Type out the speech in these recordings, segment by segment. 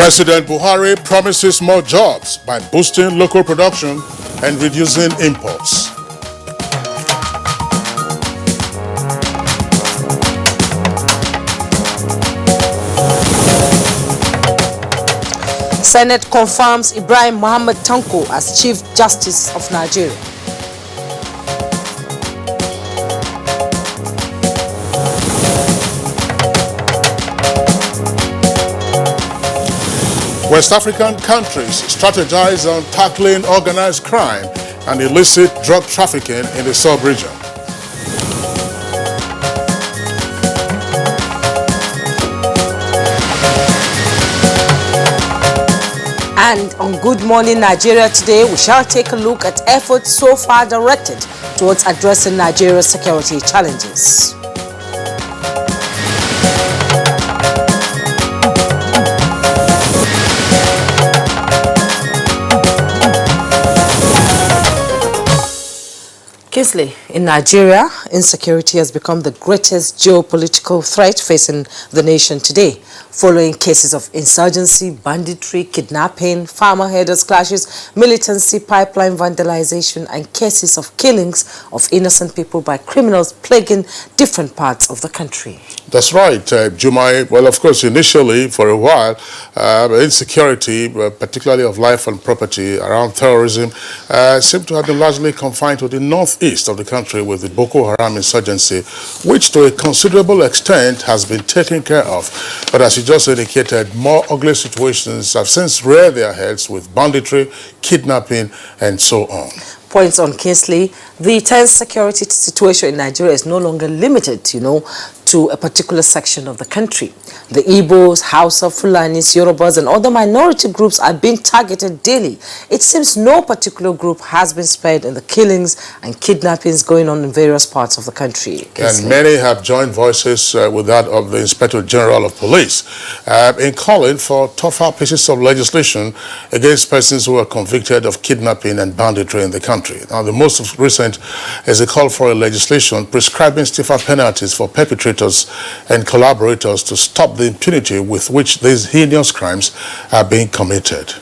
President Buhari promises more jobs by boosting local production and reducing imports. Senate confirms Ibrahim Mohammed Tanko as Chief Justice of Nigeria. West African countries strategize on tackling organized crime and illicit drug trafficking in the sub-region. And on Good Morning Nigeria today, we shall take a look at efforts so far directed towards addressing Nigeria's security challenges. Kingsley, in Nigeria, insecurity has become the greatest geopolitical threat facing the nation today, following cases of insurgency, banditry, kidnapping, farmer herders clashes, militancy, pipeline vandalization, and cases of killings of innocent people by criminals plaguing different parts of the country. That's right, Jumai. Well, of course, initially, for a while, insecurity, particularly of life and property around terrorism, seemed to have been largely confined to the northeast of the country with the Boko Haram insurgency, which to a considerable extent has been taken care of. But as you just indicated, more ugly situations have since reared their heads with banditry, kidnapping, and so on. Points on Kingsley, the tense security situation in Nigeria is no longer limited, to a particular section of the country. The Igbos, Hausa, Fulanis, Yorubas, and other minority groups are being targeted daily. It seems no particular group has been spared in the killings and kidnappings going on in various parts of the country. And many have joined voices with that of the Inspector General of Police in calling for tougher pieces of legislation against persons who are convicted of kidnapping and banditry in the country. Now, the most recent is a call for a legislation prescribing stiffer penalties for perpetrators and collaborators to stop the impunity with which these heinous crimes are being committed.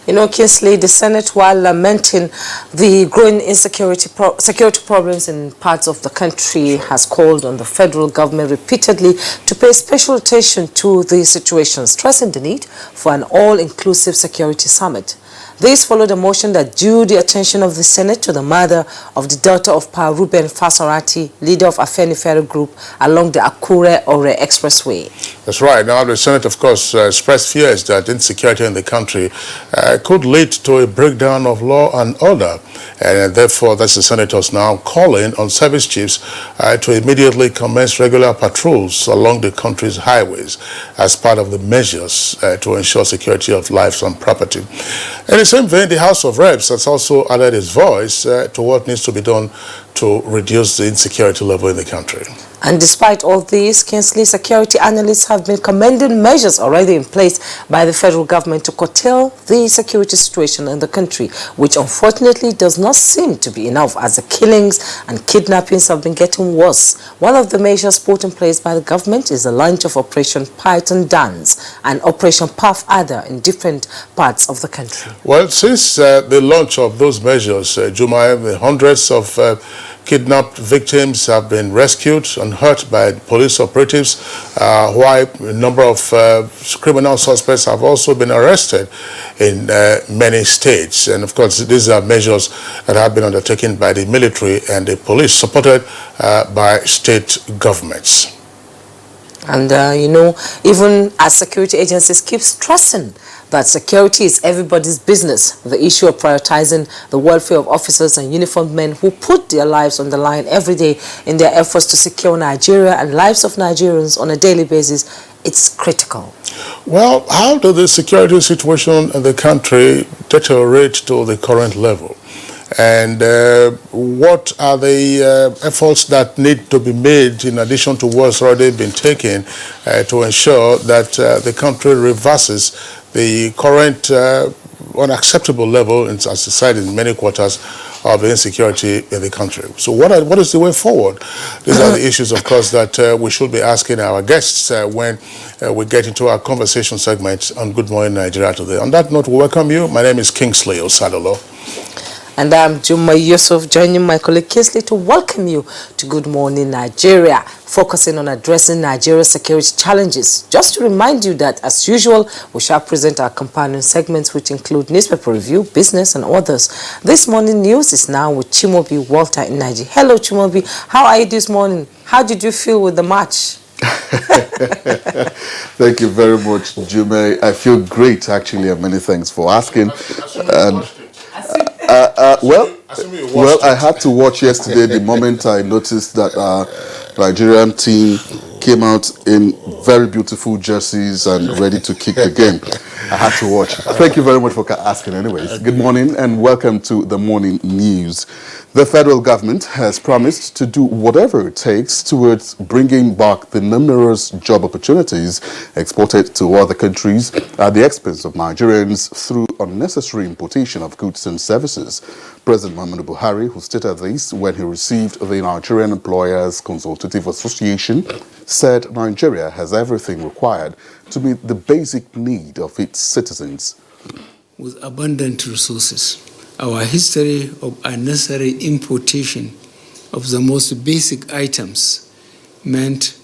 Kingsley, the Senate, while lamenting the growing security problems in parts of the country, has called on the federal government repeatedly to pay special attention to these situations, stressing the need for an all-inclusive security summit. This followed a motion that drew the attention of the Senate to the murder of the daughter of Pa Ruben Fasarati, leader of Afenifere Group, along the Akure-Ore Expressway. That's right. Now, the Senate, of course, expressed fears that insecurity in the country could lead to a breakdown of law and order. And therefore, that's the senators now calling on service chiefs to immediately commence regular patrols along the country's highways as part of the measures to ensure security of lives and property. In the same vein, the House of Reps has also added its voice to what needs to be done to reduce the insecurity level in the country. And despite all this, Kingsley, security analysts have been commending measures already in place by the federal government to curtail the security situation in the country, which unfortunately does not seem to be enough as the killings and kidnappings have been getting worse. One of the measures put in place by the government is the launch of Operation Python Dance and Operation Puff Adder in different parts of the country. Well, since the launch of those measures, Jumai, hundreds of kidnapped victims have been rescued and hurt by police operatives, while a number of criminal suspects have also been arrested in many states. And of course, these are measures that have been undertaken by the military and the police, supported by state governments. And, even as security agencies keep stressing that security is everybody's business, the issue of prioritizing the welfare of officers and uniformed men who put their lives on the line every day in their efforts to secure Nigeria and lives of Nigerians on a daily basis, it's critical. Well, how does the security situation in the country deteriorate to the current level? And what are the efforts that need to be made in addition to what's already been taken to ensure that the country reverses the current unacceptable level, as I said, in many quarters, of the insecurity in the country. So what is the way forward? These are the issues, of course, that we should be asking our guests when we get into our conversation segment on Good Morning Nigeria today. On that note, we welcome you. My name is Kingsley Osadolo. And I'm Juma Yusuf, joining my colleague Kingsley to welcome you to Good Morning Nigeria, focusing on addressing Nigeria's security challenges. Just to remind you that, as usual, we shall present our companion segments, which include newspaper review, business, and others. This morning news is now with Chimobi Walter in Nigeria. Hello, Chimobi. How are you this morning? How did you feel with the match? Thank you very much, Jume. I feel great, actually, and many thanks for asking. Well, I had to watch yesterday the moment I noticed that Nigerian team came out in very beautiful jerseys and ready to kick the game. I had to watch. Thank you very much for asking anyways. Good morning and welcome to the morning news. The federal government has promised to do whatever it takes towards bringing back the numerous job opportunities exported to other countries at the expense of Nigerians through unnecessary importation of goods and services. President Muhammadu Buhari, who stated this when he received the Nigerian Employers Consultative Association, said Nigeria has everything required to meet the basic need of its citizens. With abundant resources, our history of unnecessary importation of the most basic items meant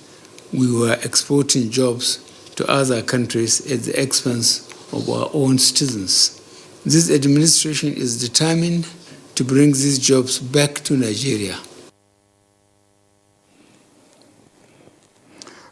we were exporting jobs to other countries at the expense of our own citizens. This administration is determined to bring these jobs back to Nigeria.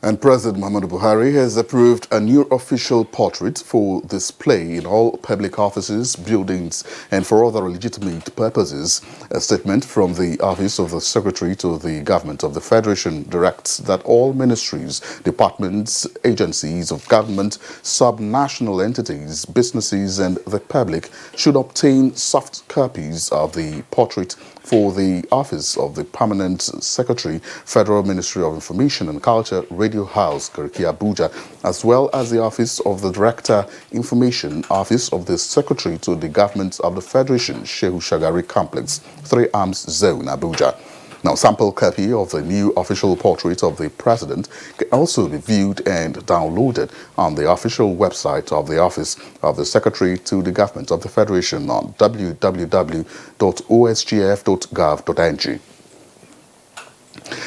And President Muhammadu Buhari has approved a new official portrait for display in all public offices, buildings, and for other legitimate purposes. A statement from the Office of the Secretary to the Government of the Federation directs that all ministries, departments, agencies of government, sub-national entities, businesses, and the public should obtain soft copies of the portrait for the Office of the Permanent Secretary, Federal Ministry of Information and Culture, Radio House, Abuja, as well as the Office of the Director, Information, Office of the Secretary to the Government of the Federation, Shehu Shagari Complex, 3 Arms Zone, Abuja. Now, sample copy of the new official portrait of the President can also be viewed and downloaded on the official website of the Office of the Secretary to the Government of the Federation on www.osgf.gov.ng.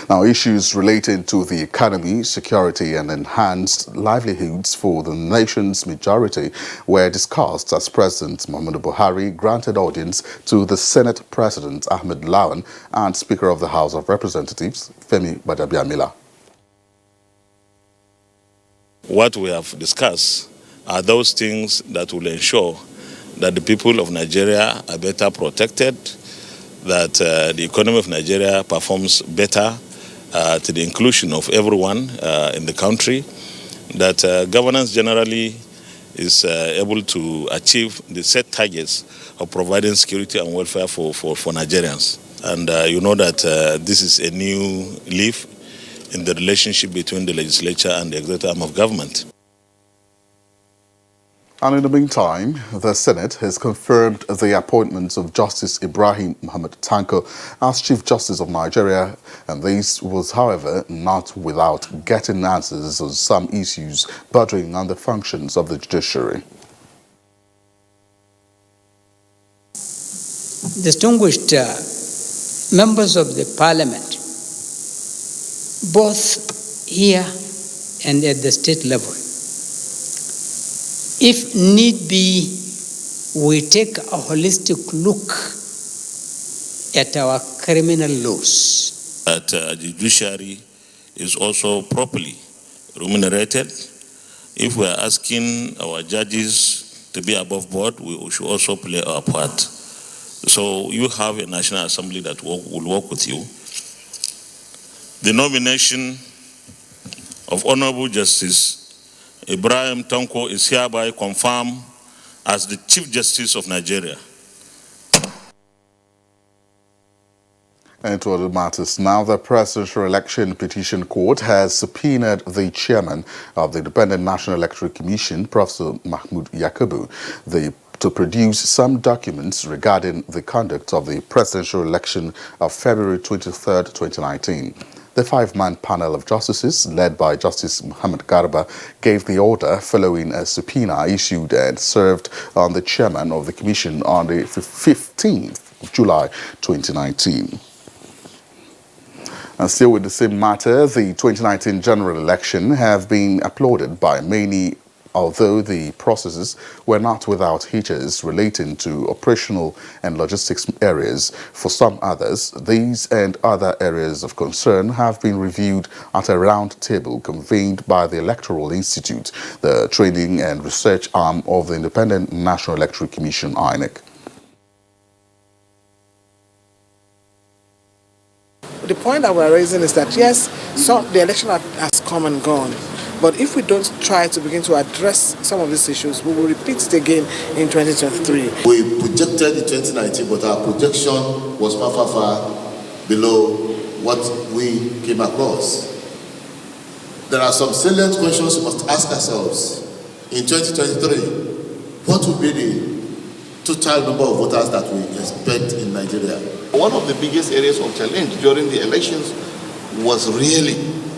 Now, issues relating to the economy, security, and enhanced livelihoods for the nation's majority were discussed as President Muhammadu Buhari granted audience to the Senate President Ahmed Lawan and Speaker of the House of Representatives Femi Gbadabiamila. What we have discussed are those things that will ensure that the people of Nigeria are better protected, that the economy of Nigeria performs better to the inclusion of everyone in the country, that governance generally is able to achieve the set targets of providing security and welfare for Nigerians. And you know that this is a new leaf in the relationship between the legislature and the executive arm of government. And in the meantime, the Senate has confirmed the appointments of Justice Ibrahim Muhammad Tanko as Chief Justice of Nigeria, and this was, however, not without getting answers on some issues bordering on the functions of the judiciary. Distinguished members of the Parliament, both here and at the state level, if need be, we take a holistic look at our criminal laws. That the judiciary is also properly remunerated. If we are asking our judges to be above board, we should also play our part. So you have a National Assembly that will work with you. The nomination of Honorable Justice Ibrahim Tanko is hereby confirmed as the Chief Justice of Nigeria. And to other matters now, the Presidential Election Petition Court has subpoenaed the chairman of the Independent National Electoral Commission, Professor Mahmoud Yakubu. The to produce some documents regarding the conduct of the presidential election of February 23, 2019. The five-man panel of justices, led by Justice Muhammad Garba, gave the order following a subpoena issued and served on the chairman of the commission on the 15th of July 2019. And still with the same matter, the 2019 general election have been applauded by many, although the processes were not without hitches relating to operational and logistics areas. For some others, these and other areas of concern have been reviewed at a round table convened by the Electoral Institute, the training and research arm of the Independent National Electoral Commission, INEC. The point that we're raising is that, yes, the election has come and gone. But if we don't try to begin to address some of these issues, we will repeat it again in 2023. We projected in 2019, but our projection was far below what we came across. There are some salient questions we must ask ourselves. In 2023, what will be the total number of voters that we expect in Nigeria? One of the biggest areas of challenge during the elections was really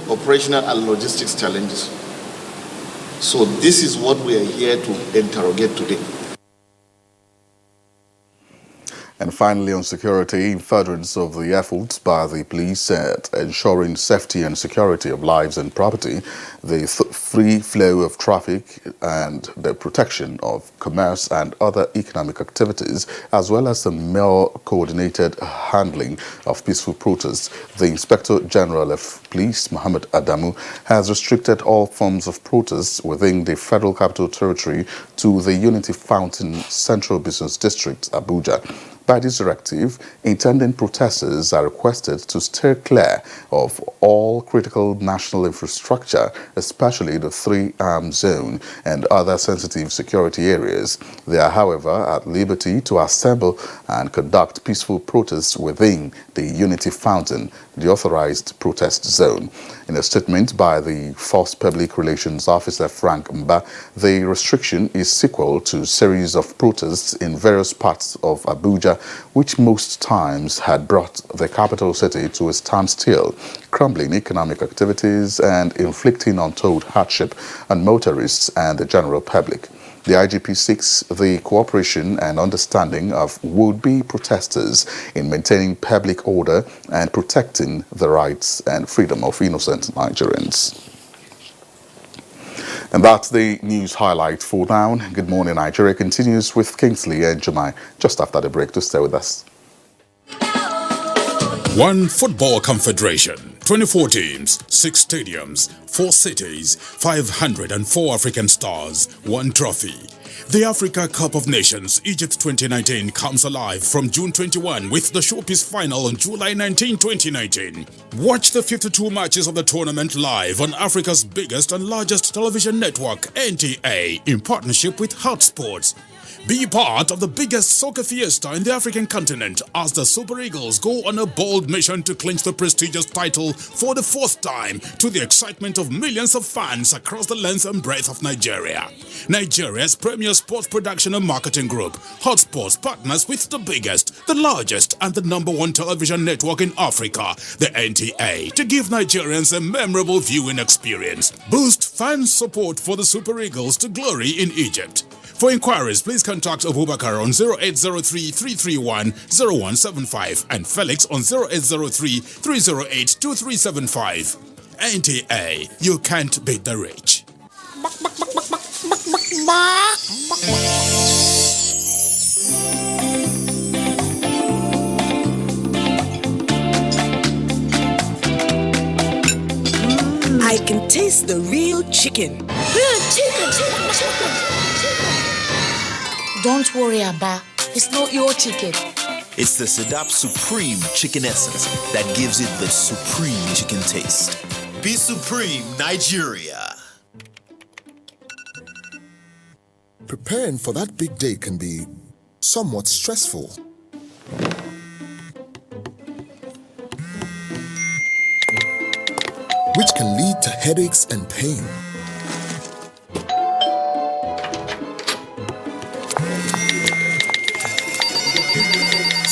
operational and logistics challenges. So this is what we are here to interrogate today. And finally, on security, in furtherance of the efforts by the police at ensuring safety and security of lives and property, the free flow of traffic and the protection of commerce and other economic activities, as well as the more coordinated handling of peaceful protests, the Inspector General of Police, Muhammad Adamu, has restricted all forms of protests within the Federal Capital Territory to the Unity Fountain Central Business District, Abuja. By this directive, intending protesters are requested to steer clear of all critical national infrastructure, especially the 3-arm zone and other sensitive security areas. They are, however, at liberty to assemble and conduct peaceful protests within the Unity Fountain, the authorized protest zone. In a statement by the Force Public Relations Officer Frank Mba, the restriction is sequel to a series of protests in various parts of Abuja, which most times had brought the capital city to a standstill, crumbling economic activities and inflicting untold hardship on motorists and the general public. The IGP seeks the cooperation and understanding of would-be protesters in maintaining public order and protecting the rights and freedom of innocent Nigerians. And that's the news highlight for now. Good Morning Nigeria continues with Kingsley and Jemai just after the break. To stay with us. One Football Confederation, 24 teams, 6 stadiums, 4 cities, 504 African stars, 1 trophy. The Africa Cup of Nations Egypt 2019 comes alive from June 21 with the showpiece final on July 19, 2019. Watch the 52 matches of the tournament live on Africa's biggest and largest television network, NTA, in partnership with Hotsports. Be part of the biggest soccer fiesta in the African continent as the Super Eagles go on a bold mission to clinch the prestigious title for the 4th time, to the excitement of millions of fans across the length and breadth of Nigeria. Nigeria's premier sports production and marketing group, Hotsports, partners with the biggest, the largest and the #1 television network in Africa, the NTA, to give Nigerians a memorable viewing experience. Boost fan support for the Super Eagles to glory in Egypt. For inquiries, please contact Abubakar on 0803-331-0175 and Felix on 0803-308-2375. NTA, you can't beat the rich. I can taste the real chicken. Real chicken. Don't worry, Abba. It's not your chicken. It's the Sedap Supreme Chicken Essence that gives it the supreme chicken taste. Be Supreme, Nigeria. Preparing for that big day can be somewhat stressful. Which can lead to headaches and pain.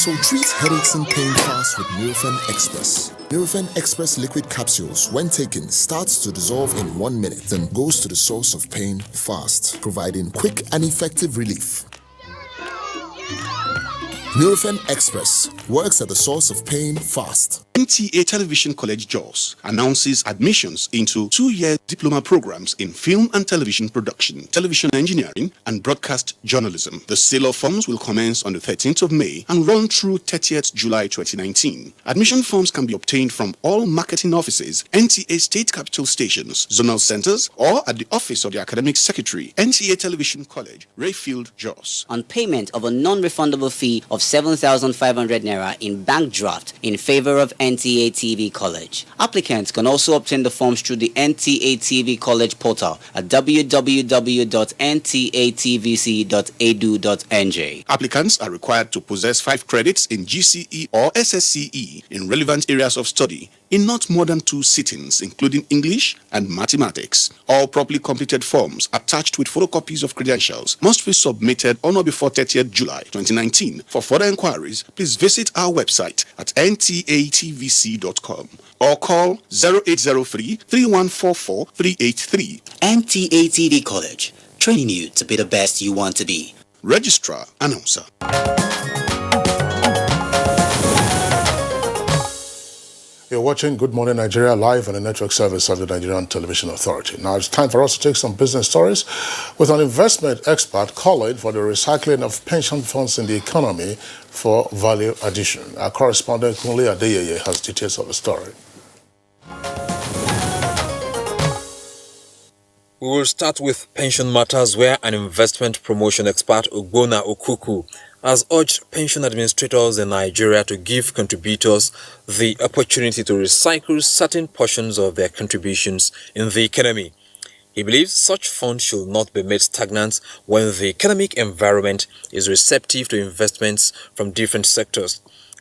So treat headaches and pain fast with Nurofen Express. Nurofen Express liquid capsules, when taken, starts to dissolve in 1 minute, then goes to the source of pain fast, providing quick and effective relief. Nurofen Express works at the source of pain fast. NTA Television College Jos announces admissions into 2-year diploma programs in film and television production, television engineering, and broadcast journalism. The sale of forms will commence on the 13th of May and run through 30th July 2019. Admission forms can be obtained from all marketing offices, NTA state capital stations, zonal centers, or at the office of the academic secretary, NTA Television College, Rayfield, Jos. On payment of a non-refundable fee of 7,500 naira in bank draft in favor of NTA TV College. Applicants can also obtain the forms through the NTA TV College portal at www.ntatvc.edu.nj. Applicants are required to possess 5 credits in GCE or SSCE in relevant areas of study in not more than 2 sittings, including English and mathematics. All properly completed forms attached with photocopies of credentials must be submitted on or before 30th July 2019. For further inquiries, please visit our website at ntatvc.com or call 0803 3144 383. NTA TV College, training you to be the best you want to be. Registrar Announcer. You're watching Good Morning Nigeria live on the network service of the Nigerian Television Authority. Now it's time for us to take some business stories with an investment expert calling for the recycling of pension funds in the economy for value addition. Our correspondent Kunle Adeyeye has details of the story. We will start with pension matters, where an investment promotion expert, Ogbona Okuku, has urged pension administrators in Nigeria to give contributors the opportunity to recycle certain portions of their contributions in the economy. He believes such funds should not be made stagnant when the economic environment is receptive to investments from different sectors.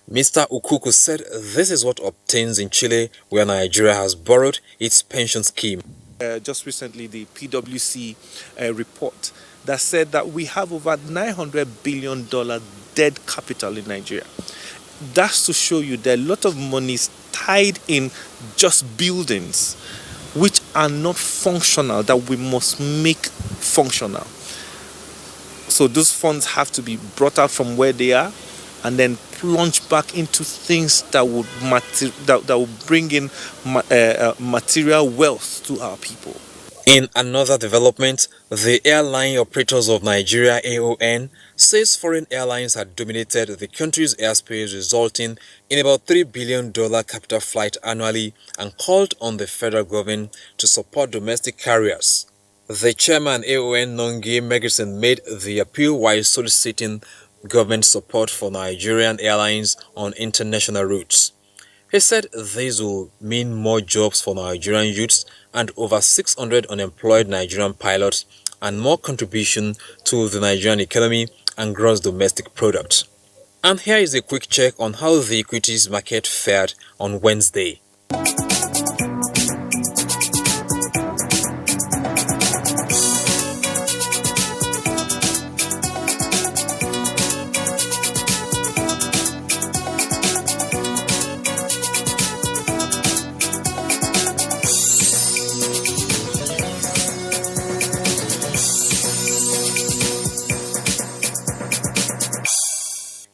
Mr. Okuku said this is what obtains in Chile, where Nigeria has borrowed its pension scheme. Just recently, the PwC report that said that we have over $900 billion dead capital in Nigeria. That's to show you that a lot of money is tied in just buildings which are not functional, that we must make functional. So those funds have to be brought out from where they are and then plunge back into things that would bring in material wealth to our people. In another development, the Airline Operators of Nigeria (AON) says foreign airlines had dominated the country's airspace, resulting in about $3 billion capital flight annually, and called on the federal government to support domestic carriers. The chairman AON Nongi Megerson made the appeal while soliciting government support for Nigerian airlines on international routes. He said this will mean more jobs for Nigerian youths and over 600 unemployed Nigerian pilots, and more contribution to the Nigerian economy and gross domestic product. And here is a quick check on how the equities market fared on Wednesday.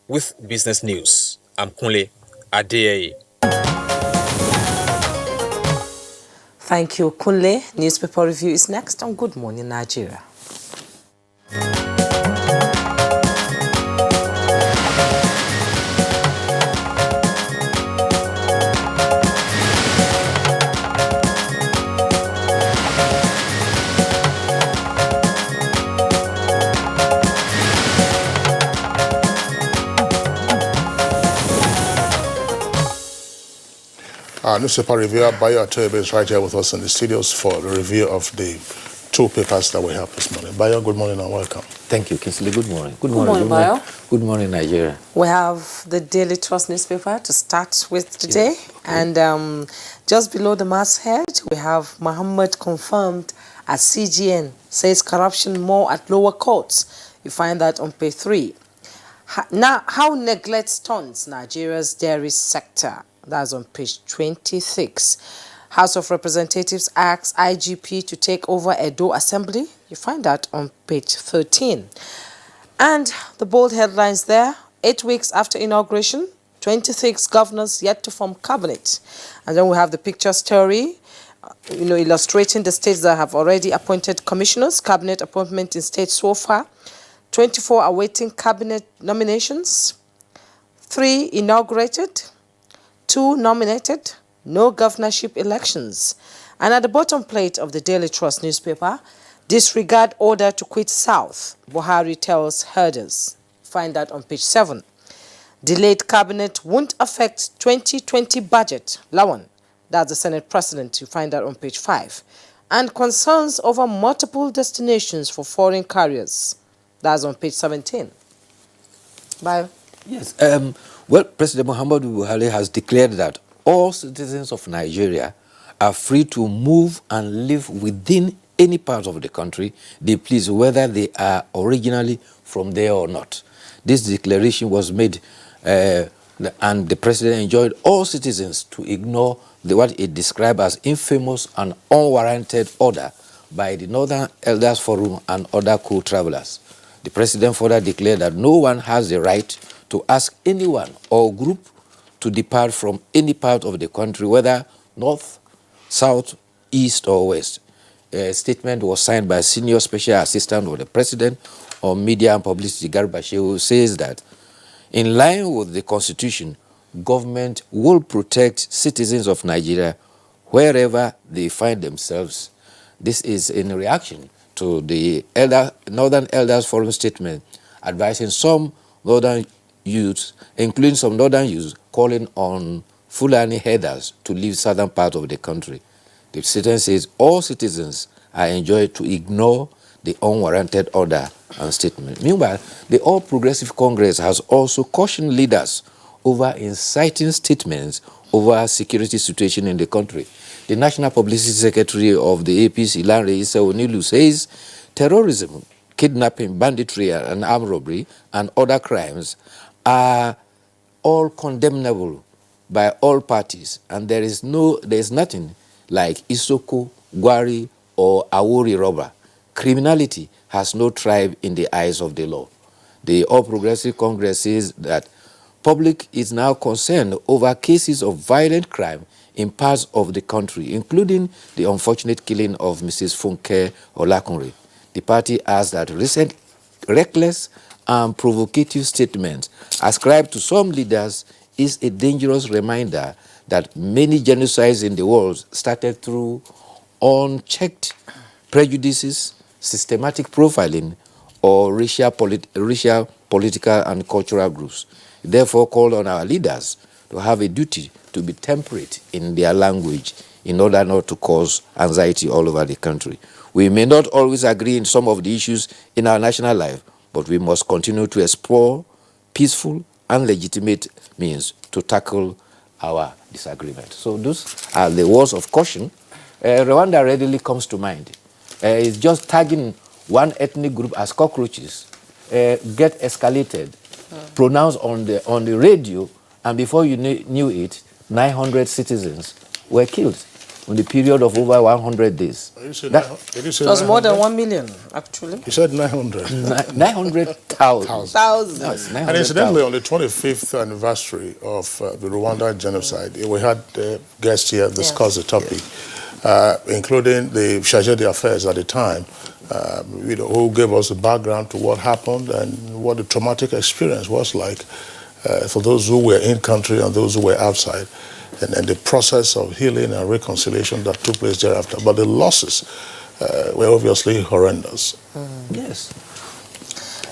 With business news, I'm Kunle Adeyeye. Thank you, Kunle. Newspaper review is next on Good Morning Nigeria. Our newspaper reviewer, Bayo Atoyebe, is right here with us in the studios for the review of the 2 papers that we have this morning. Bayo, good morning and welcome. Thank you, Kinsley. Good morning. Good morning, Bayo. Good morning, Nigeria. We have the Daily Trust newspaper to start with today. Yes. And just below the masthead, we have Muhammad confirmed as CGN, says corruption more at lower courts. You find that on page 3. Now, how neglect stunts Nigeria's dairy sector. That's on page 26. House of Representatives asks IGP to take over Edo Assembly. You find that on page 13. And the bold headlines there, 8 weeks after inauguration, 26 governors yet to form cabinet. And then we have the picture story, illustrating the states that have already appointed commissioners, cabinet appointment in states so far, 24 awaiting cabinet nominations, 3 inaugurated, 2 nominated, no governorship elections. And at the bottom plate of the Daily Trust newspaper, disregard order to quit South, Buhari tells herders. Find that on page 7. Delayed cabinet won't affect 2020 budget. Lawan, that's the Senate President. You find that on page 5. And concerns over multiple destinations for foreign carriers. That's on page 17. Bye. Yes. Well, President Muhammadu Buhari has declared that all citizens of Nigeria are free to move and live within any part of the country they please, whether they are originally from there or not. This declaration was made, and the president enjoined all citizens to ignore what it described as infamous and unwarranted order by the Northern Elders Forum and other co-travelers. The president further declared that no one has the right to ask anyone or group to depart from any part of the country, whether north, south, east, or west. A statement was signed by Senior Special Assistant of the President on Media and Publicity, Garba Shehu, who says that in line with the Constitution, government will protect citizens of Nigeria wherever they find themselves. This is in reaction to the Northern Elders Forum statement advising some northern youths, including some northern youths, calling on Fulani herders to leave southern part of the country. The statement says all citizens are enjoined to ignore the unwarranted order and statement. Meanwhile, the All Progressive Congress has also cautioned leaders over inciting statements over security situation in the country. The National Publicity Secretary of the APC, Lanre Issa Onilu, says terrorism, kidnapping, banditry, and armed robbery, and other crimes are all condemnable by all parties, and there is nothing like Isoko, Gwari, or Awori robber. Criminality has no tribe in the eyes of the law. The All Progressive Congress says that public is now concerned over cases of violent crime in parts of the country, including the unfortunate killing of Mrs. Funke Olakunre. The party asks that recent reckless and provocative statements ascribed to some leaders is a dangerous reminder that many genocides in the world started through unchecked prejudices, systematic profiling, or racial, political, and cultural groups. Therefore, called on our leaders to have a duty to be temperate in their language in order not to cause anxiety all over the country. We may not always agree in some of the issues in our national life, but we must continue to explore peaceful and legitimate means to tackle our disagreement. So those are the words of caution. Rwanda readily comes to mind. It's just tagging one ethnic group as cockroaches, get escalated, pronounced on the radio, and before you knew it, 900 citizens were killed in the period of over 100 days. It was more than 1 million, actually. You said 900. 900,000. No, and incidentally, on the 25th anniversary of the Rwanda genocide, we had guests here discuss the topic, including the chargé d'affaires at the time, who gave us the background to what happened and what the traumatic experience was like for those who were in country and those who were outside, and the process of healing and reconciliation that took place thereafter. But the losses were obviously horrendous. Yes.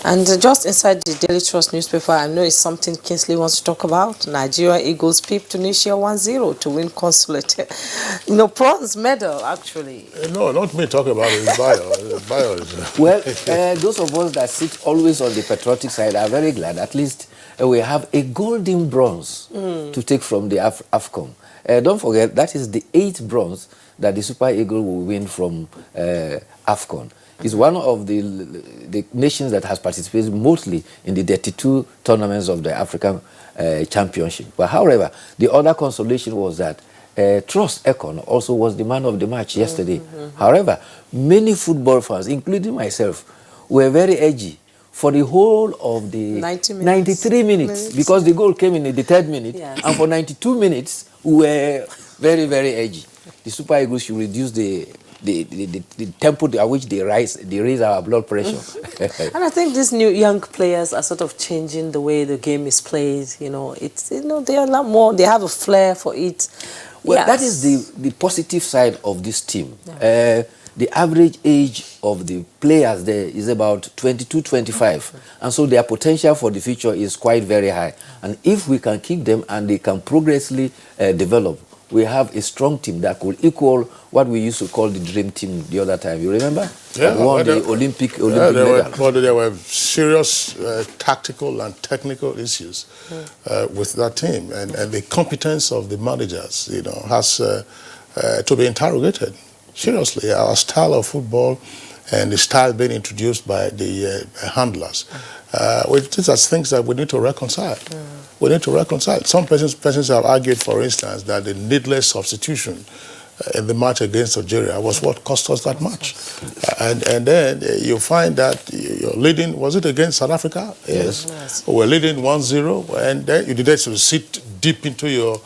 And just inside the Daily Trust newspaper, I know it's something Kingsley wants to talk about. Nigeria Eagles peep Tunisia 1-0 to win consulate. Bronze medal, actually. No, not me talking about it. Bio is... Well, those of us that sit always on the patriotic side are very glad. At least we have a golden bronze to take from the AFCON. Don't forget, that is the 8th bronze that the Super Eagles will win from AFCON. It's one of the nations that has participated mostly in the 32 tournaments of the African Championship. But however, the other consolation was that Trust Ekon also was the man of the match yesterday. However, many football fans, including myself, were very edgy for the whole of the 93 minutes because the goal came in the third minute, and for 92 minutes we were very, very edgy. The Super Eagles should reduce the tempo at which they raise our blood pressure. And I think these new young players are sort of changing the way the game is played. You know, it's, you know, they are a lot more, they have a flair for it. Well, that is the positive side of this team. The average age of the players there is about 22, 25. And so their potential for the future is quite very high. And if we can keep them and they can progressively develop, we have a strong team that could equal what we used to call the dream team the other time. You remember? Yeah. That won the Olympic medal. But there were serious tactical and technical issues with that team. And the competence of the managers, you know, has to be interrogated. Seriously, our style of football and the style being introduced by the handlers, these are things that we need to reconcile. We need to reconcile. Some persons have argued, for instance, that the needless substitution in the match against Algeria was what cost us that much. And then you find that you're leading, was it against South Africa? Yes. We're leading 1-0, and then you needed to sit deep into your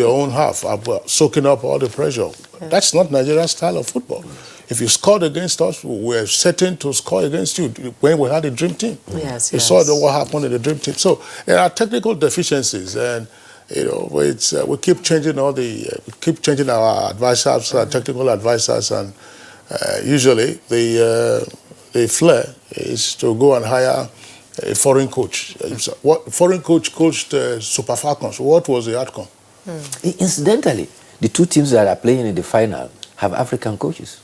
own half, soaking up all the pressure. That's not Nigeria's style of football. If you scored against us, we're certain to score against you when we had a dream team. You saw what happened in the dream team. So there are technical deficiencies, and you know, we keep changing our advisors, our technical advisors, and usually the flair is to go and hire a foreign coach. What foreign coach coached Super Falcons? What was the outcome? Incidentally, the two teams that are playing in the final have African coaches.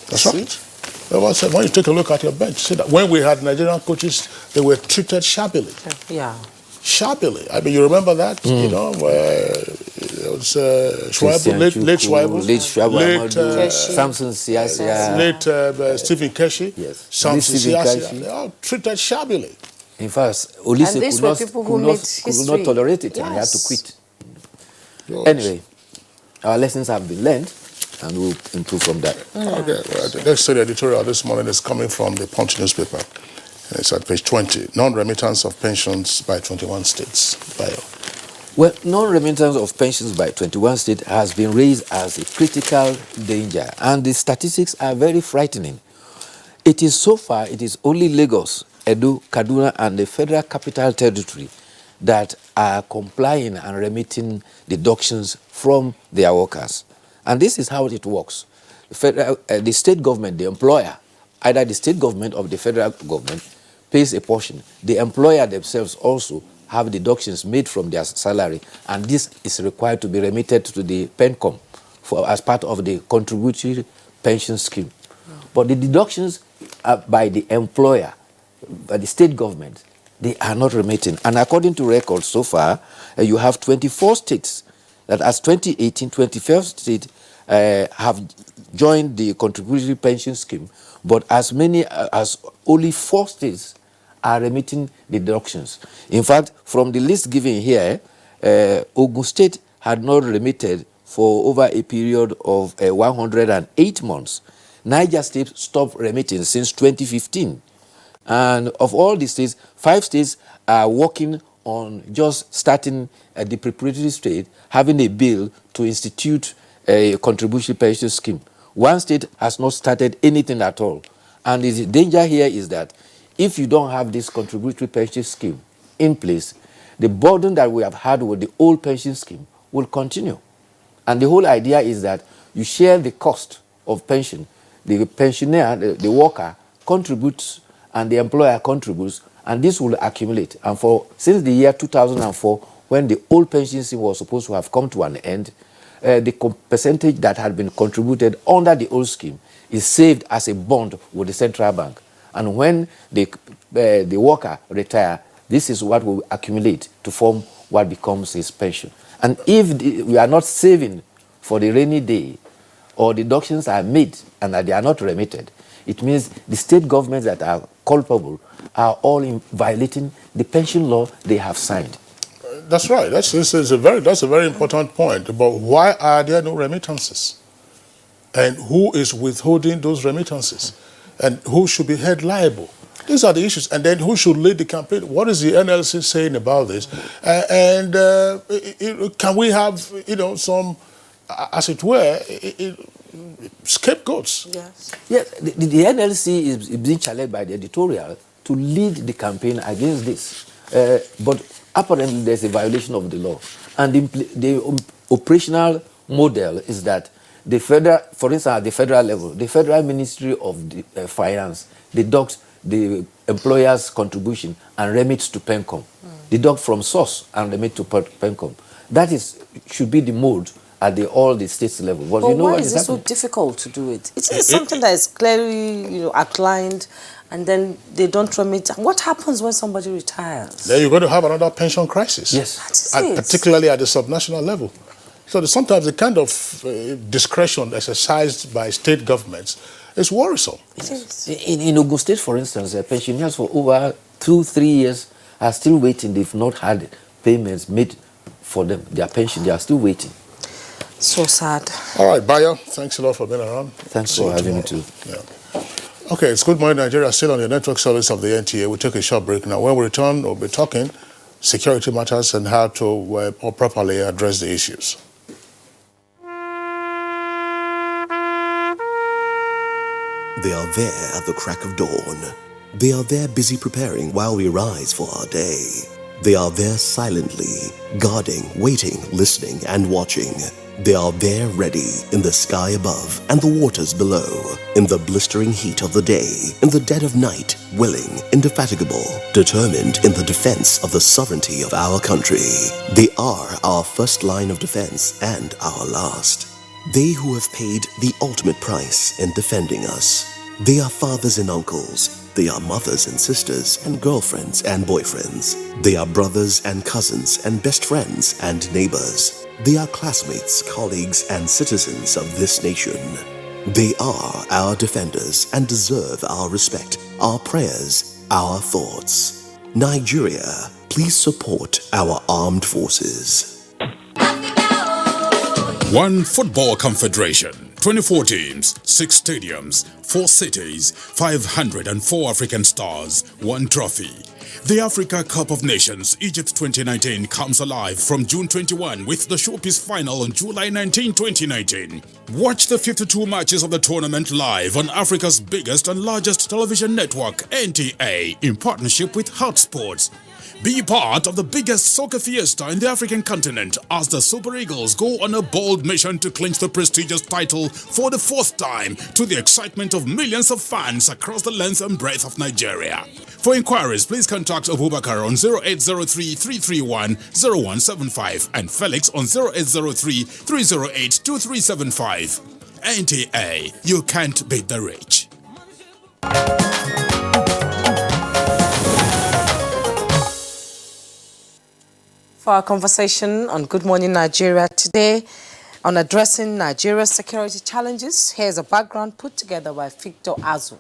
That's right. When you take a look at your bench, see that when we had Nigerian coaches, they were treated shabbily. Shabbily. I mean, you remember that? You know, it was Schweible, late Schweible, Samson Siasia, late Stephen Keshi, Samson Siasia. They all treated shabbily. In fact, Olise could not tolerate it and he had to quit. Anyway, our lessons have been learned and we'll improve from that. Okay, well, the next study editorial this morning is coming from the Punch newspaper. And it's at page 20. Non-remittance of pensions by 21 states. Well, non-remittance of pensions by 21 states has been raised as a critical danger, and the statistics are very frightening. It is only Lagos, Edo, Kaduna, and the Federal Capital Territory that are complying and remitting deductions from their workers. And this is how it works. The state government, the employer, either the state government or the federal government, pays a portion. The employer themselves also have deductions made from their salary, and this is required to be remitted to the PENCOM as part of the contributory pension scheme. But the deductions are by the employer, by the state government, they are not remitting. And according to records so far, you have 24 states that as 2018, 21st state have joined the contributory pension scheme, but as many as only 4 states are remitting deductions. In fact, from the list given here, Ogun State had not remitted for over a period of 108 months. Niger State stopped remitting since 2015. And of all the states, 5 states are working on just starting at the preparatory stage, having a bill to institute a contributory pension scheme. 1 state has not started anything at all. And the danger here is that if you don't have this contributory pension scheme in place, the burden that we have had with the old pension scheme will continue. And the whole idea is that you share the cost of pension. The pensioner, the worker, contributes and the employer contributes, and this will accumulate. And since the year 2004, when the old pension scheme was supposed to have come to an end, the percentage that had been contributed under the old scheme is saved as a bond with the central bank. And when the worker retires, this is what will accumulate to form what becomes his pension. And if we are not saving for the rainy day, or deductions are made and that they are not remitted, it means the state governments that are culpable are all violating the pension law they have signed. That's right. That's a very important point about why are there no remittances, and who is withholding those remittances, and who should be held liable. These are the issues. And then who should lead the campaign? What is the NLC saying about this? Can we have, some, as it were, scapegoats? Yes. Yeah, the NLC is being challenged by the editorial to lead the campaign against this. But apparently there's a violation of the law. And the operational model is that the federal, for instance, at the federal level, the Federal Ministry of Finance deducts the employer's contribution and remits to PENCOM. Deduct from source and remit to PENCOM. That should be the mode at all the states level. But you know why what is it so difficult to do it? It's something that is clearly, outlined, and then they don't remit. What happens when somebody retires? Then you're going to have another pension crisis. Yes. Particularly at the subnational level. So sometimes the kind of discretion exercised by state governments is worrisome. It is. In Ogun State, for instance, pensioners for over 2-3 years are still waiting. They've not had payments made for them. Their pension, they are still waiting. So sad. All right, Bayo, thanks a lot for being around. Thanks for having me too. Yeah. Okay, it's Good Morning Nigeria, still on the network service of the NTA. We'll take a short break now. When we return, we'll be talking security matters and how to more properly address the issues. They are there at the crack of dawn. They are there busy preparing while we rise for our day. They are there silently, guarding, waiting, listening, and watching. They are there ready in the sky above and the waters below, in the blistering heat of the day, in the dead of night, willing, indefatigable, determined in the defense of the sovereignty of our country. They are our first line of defense and our last. They who have paid the ultimate price in defending us. They are fathers and uncles. They are mothers and sisters and girlfriends and boyfriends. They are brothers and cousins and best friends and neighbors. They are classmates, colleagues, and citizens of this nation. They are our defenders and deserve our respect, our prayers, our thoughts. Nigeria, please support our armed forces. One football confederation, 24 teams, 6 stadiums, 4 cities, 504 African stars, 1 trophy. The Africa Cup of Nations Egypt 2019 comes alive from June 21 with the showpiece final on July 19, 2019. Watch the 52 matches of the tournament live on Africa's biggest and largest television network, NTA, in partnership with Hot Sports. Be part of the biggest soccer fiesta in the African continent as the Super Eagles go on a bold mission to clinch the prestigious title for the 4th time, to the excitement of millions of fans across the length and breadth of Nigeria. For inquiries, please contact Abubakar on 0803-331-0175 and Felix on 0803-308-2375. NTA, you can't beat the rich. For our conversation on Good Morning Nigeria today, on addressing Nigeria's security challenges, here's a background put together by Victor Azu.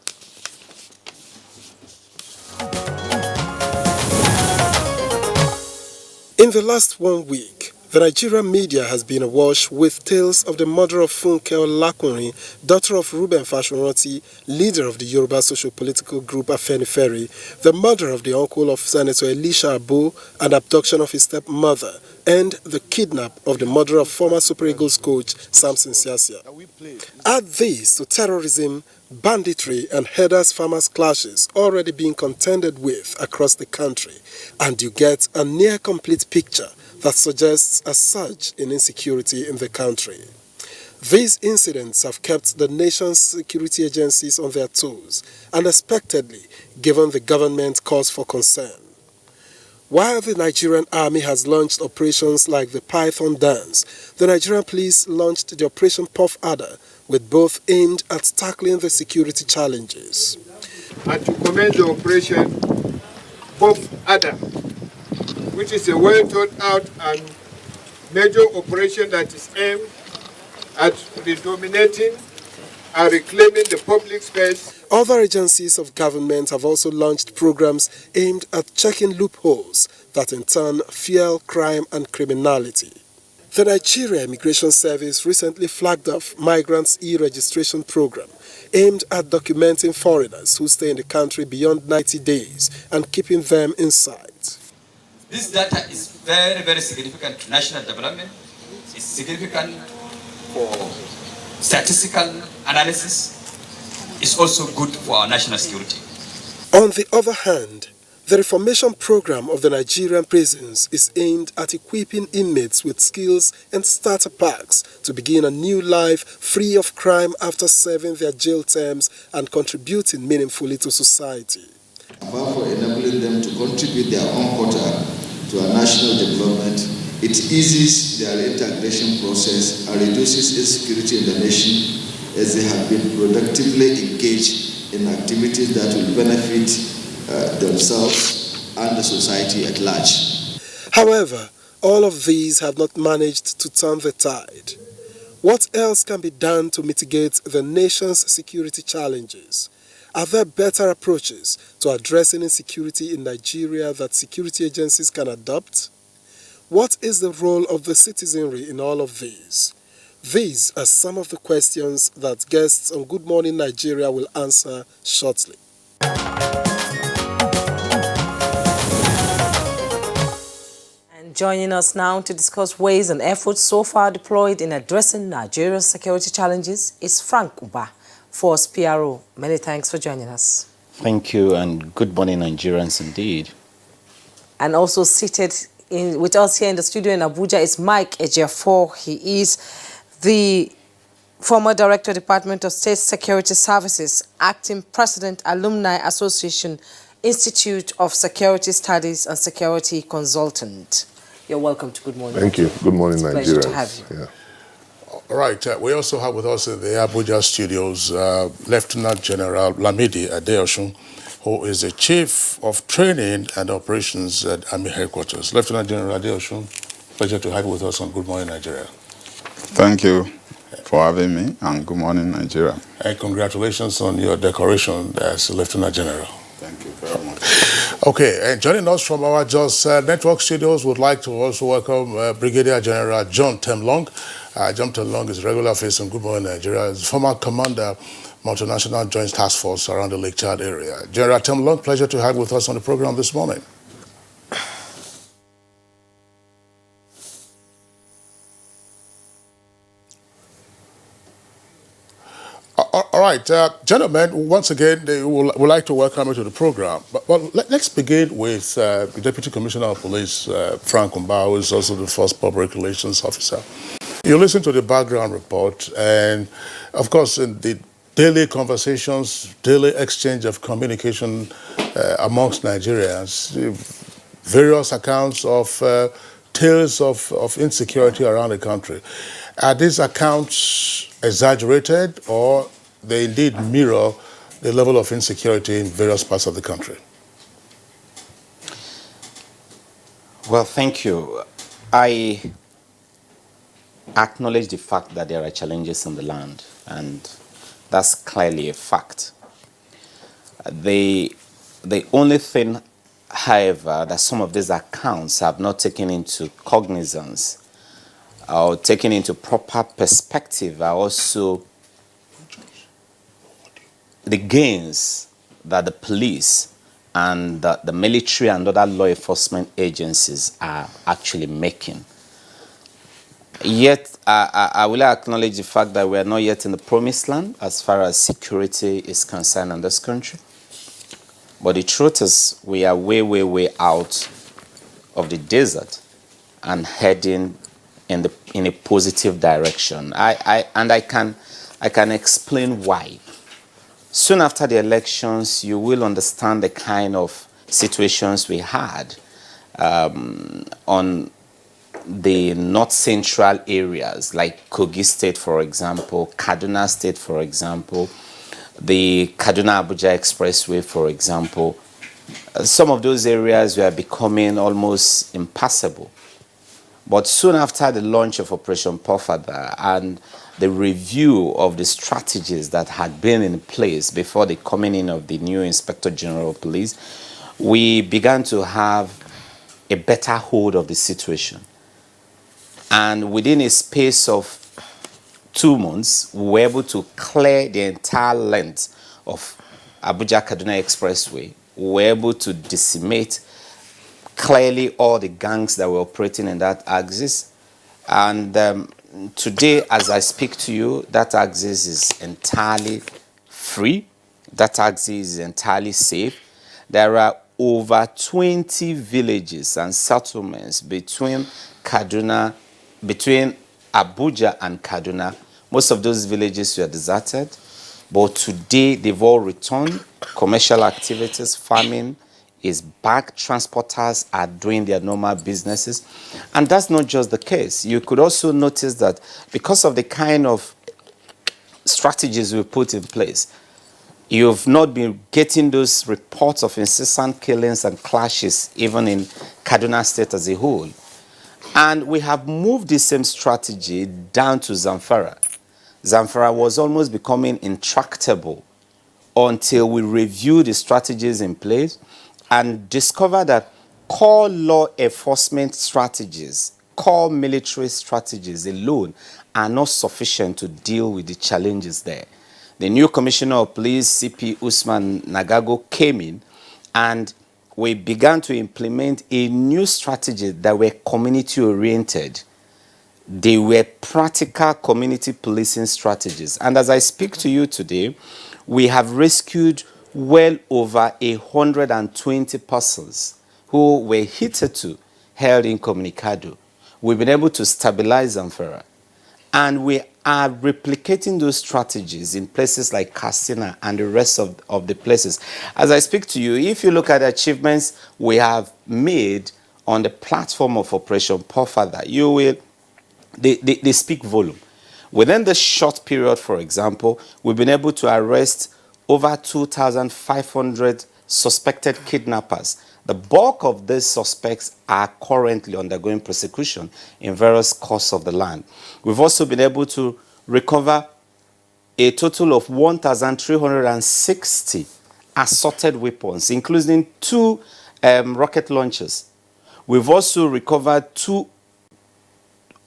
In the last 1 week, the Nigerian media has been awash with tales of the murder of Funke Olakunrin, daughter of Reuben Fashoranti, leader of the Yoruba socio-political group Afenifere, the murder of the uncle of Senator Elisha Abo, and abduction of his stepmother, and the kidnap of the murder of former Super Eagles coach Samson Siasia. Add this to terrorism, banditry, and herders-farmers clashes already being contended with across the country, and you get a near-complete picture that suggests a surge in insecurity in the country. These incidents have kept the nation's security agencies on their toes, unexpectedly given the government cause for concern. While the Nigerian army has launched operations like the Python Dance, the Nigerian police launched the Operation Puff Adder, with both aimed at tackling the security challenges. And to commence the Operation Puff Adder, which is a well thought out and major operation that is aimed at predominating and reclaiming the public space. Other agencies of government have also launched programs aimed at checking loopholes that in turn fuel crime and criminality. The Nigeria Immigration Service recently flagged off migrants' e-registration program aimed at documenting foreigners who stay in the country beyond 90 days and keeping them inside. This data is very, very significant to national development. It's significant for statistical analysis. It's also good for our national security. On the other hand, the reformation program of the Nigerian prisons is aimed at equipping inmates with skills and starter packs to begin a new life free of crime after serving their jail terms and contributing meaningfully to society. Apart from enabling them to contribute their own quota to our national development, it eases their integration process and reduces insecurity in the nation as they have been productively engaged in activities that will benefit themselves and the society at large. However, all of these have not managed to turn the tide. What else can be done to mitigate the nation's security challenges? Are there better approaches to addressing insecurity in Nigeria that security agencies can adopt? What is the role of the citizenry in all of these? These are some of the questions that guests on Good Morning Nigeria will answer shortly. Joining us now to discuss ways and efforts so far deployed in addressing Nigeria's security challenges is Frank Uba, Force PRO. Many thanks for joining us. Thank you, and good morning, Nigerians, indeed. And also seated with us here in the studio in Abuja is Mike Ejiofor. He is the former Director, Department of State Security Services, Acting President, Alumni Association, Institute of Security Studies and Security Consultant. You're welcome to Good Morning. Thank you. Good morning, Nigeria. Pleasure to have you. Yeah. All right. We also have with us in the Abuja studios Lieutenant General Lamidi Adeosun, who is the Chief of Training and Operations at Army Headquarters. Lieutenant General Adeosun, pleasure to have you with us on Good Morning Nigeria. Thank you for having me, and good morning, Nigeria. And congratulations on your decoration as Lieutenant General. Thank you very much. Okay, and joining us from our Jos Network Studios, would like to also welcome Brigadier General John Temlong. John Temlong is regular face on Good Morning Nigeria. He's former commander, Multinational Joint Task Force around the Lake Chad area. General Temlong, pleasure to have you with us on the program this morning. All right, gentlemen, once again, we would like to welcome you to the program. But let's begin with the Deputy Commissioner of Police, Frank Uba, who is also the first Public Relations Officer. You listen to the background report, and of course, in the daily conversations, daily exchange of communication amongst Nigerians, various accounts of tales of insecurity around the country. Are these accounts exaggerated, or they indeed mirror the level of insecurity in various parts of the country? Well, thank you. I acknowledge the fact that there are challenges in the land, and that's clearly a fact. The only thing, however, that some of these accounts have not taken into cognizance or taken into proper perspective are also the gains that the police and the military and other law enforcement agencies are actually making. Yet, I will acknowledge the fact that we are not yet in the promised land as far as security is concerned in this country. But the truth is, we are way, way, way out of the desert and heading in a positive direction. I can explain why. Soon after the elections, you will understand the kind of situations we had on the north central areas, like Kogi State, for example, Kaduna State, for example, the Kaduna-Abuja Expressway, for example. Some of those areas were becoming almost impassable. But soon after the launch of Operation Pofada and the review of the strategies that had been in place before the coming in of the new Inspector General of Police, we began to have a better hold of the situation. And within a space of 2 months, we were able to clear the entire length of Abuja-Kaduna Expressway. We were able to decimate clearly all the gangs that were operating in that axis. And today, as I speak to you, that axis is entirely free. That axis is entirely safe. There are over 20 villages and settlements between Abuja and Kaduna. Most of those villages were deserted, but today they've all returned. Commercial activities, farming is back. Transporters are doing their normal businesses. And that's not just the case. You could also notice that because of the kind of strategies we put in place, you've not been getting those reports of incessant killings and clashes, even in Kaduna State as a whole. And we have moved the same strategy down to Zamfara. Zamfara was almost becoming intractable until we reviewed the strategies in place and discovered that core law enforcement strategies, core military strategies alone are not sufficient to deal with the challenges there. The new Commissioner of Police, CP Usman Nagago, came in and we began to implement a new strategy that were community-oriented. They were practical community policing strategies. And as I speak to you today, we have rescued well over 120 persons who were hitherto held incommunicado. We've been able to stabilize Zamfara. And we are replicating those strategies in places like Katsina and the rest of the places. As I speak to you, if you look at the achievements we have made on the platform of Operation Pofada, they speak volume. Within this short period, for example, we've been able to arrest over 2,500 suspected kidnappers. The bulk of these suspects are currently undergoing prosecution in various courts of the land. We've also been able to recover a total of 1,360 assorted weapons, including 2 rocket launchers. We've also recovered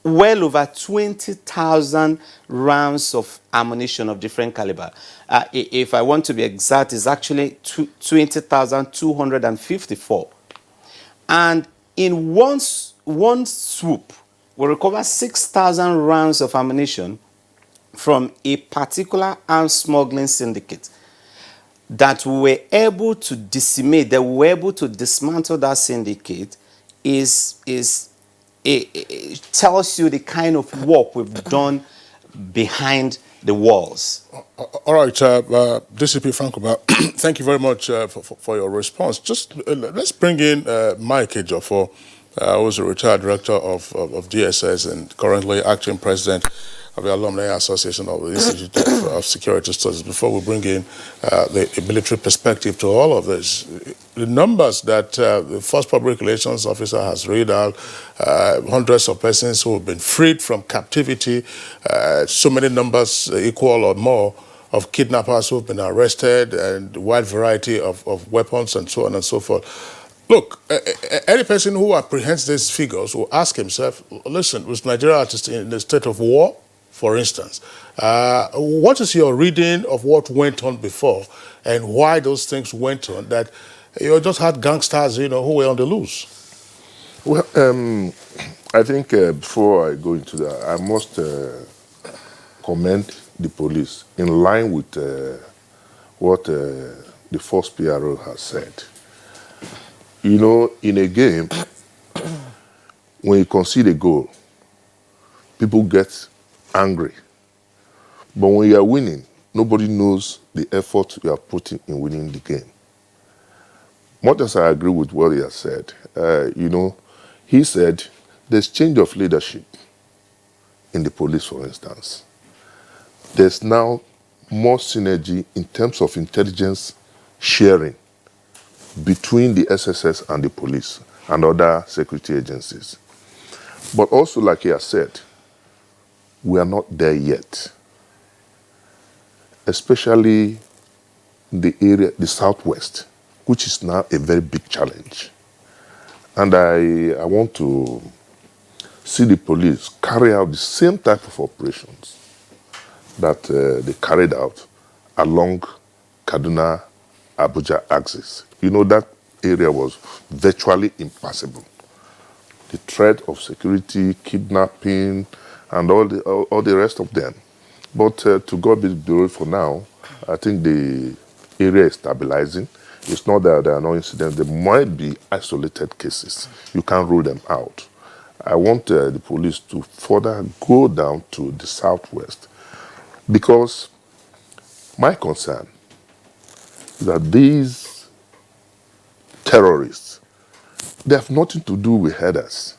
well over 20,000 rounds of ammunition of different caliber. If I want to be exact, it's actually 20,254. And in one swoop, we recover 6,000 rounds of ammunition from a particular arms smuggling syndicate that we were able to decimate, that we were able to dismantle that syndicate. It tells you the kind of work we've done behind the walls. All right, DCP Francoba, thank you very much for your response. Just let's bring in Mike Ejiofor, who's a retired director of DSS and currently acting president of the Alumni Association of the Institute of Security Studies. Before we bring in the military perspective to all of this, the numbers that the first public relations officer has read out, hundreds of persons who have been freed from captivity, so many numbers equal or more of kidnappers who have been arrested, and a wide variety of weapons and so on and so forth. Look, any person who apprehends these figures will ask himself, listen, was Nigeria in a state of war? For instance, what is your reading of what went on before and why those things went on that you just had gangsters, who were on the loose? Well, I think before I go into that, I must commend the police in line with what the first PRO has said. In a game, when you concede a goal, people get angry. But when you are winning, nobody knows the effort you are putting in winning the game. Much as I agree with what he has said, he said there's change of leadership in the police, for instance. There's now more synergy in terms of intelligence sharing between the SSS and the police and other security agencies. But also, like he has said, we are not there yet, especially the area, the southwest, which is now a very big challenge. And I want to see the police carry out the same type of operations that they carried out along Kaduna, Abuja axis. You know, that area was virtually impassable. The threat of security, kidnapping, and all the rest of them. But to God be the glory for now, I think the area is stabilizing. It's not that there are no incidents. There might be isolated cases. You can't rule them out. I want the police to further go down to the southwest, because my concern is that these terrorists, they have nothing to do with headers.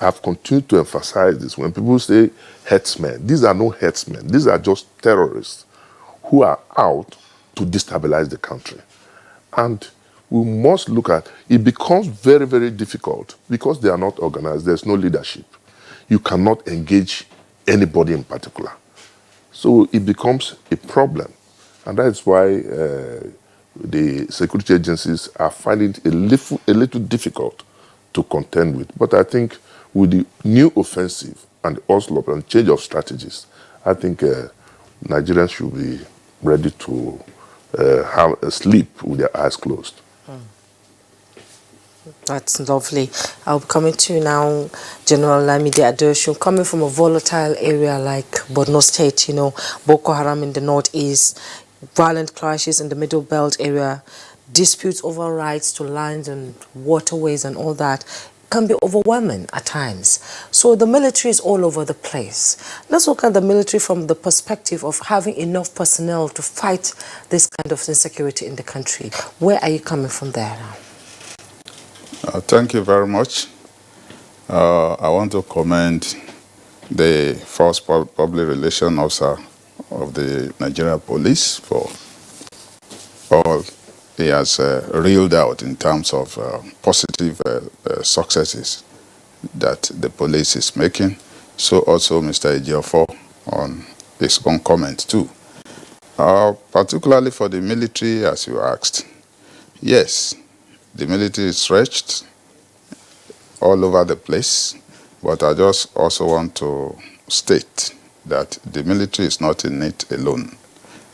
I have continued to emphasize this. When people say herdsmen, these are no herdsmen. These are just terrorists who are out to destabilize the country. And we must look at, it becomes very, very difficult because they are not organized. There's no leadership. You cannot engage anybody in particular. So it becomes a problem. And that's why the security agencies are finding it a little difficult to contend with. But I think with the new offensive and the onslaught and change of strategies, I think Nigerians should be ready to have a sleep with their eyes closed. That's lovely. I'll be coming to you now, General Lamide Adeosun, coming from a volatile area like Borno State, you know, Boko Haram in the northeast, violent clashes in the Middle Belt area, disputes over rights to lands and waterways and all that can be overwhelming at times. So the military is all over the place. Let's look at the military from the perspective of having enough personnel to fight this kind of insecurity in the country. Where are you coming from there now? Thank you very much. I want to commend the first public relations officer of the Nigerian police for all he has reeled out in terms of positive successes that the police is making. So also Mr. Ejiofor on his own comment too. Particularly for the military, as you asked. Yes, the military is stretched all over the place, but I just also want to state that the military is not in it alone,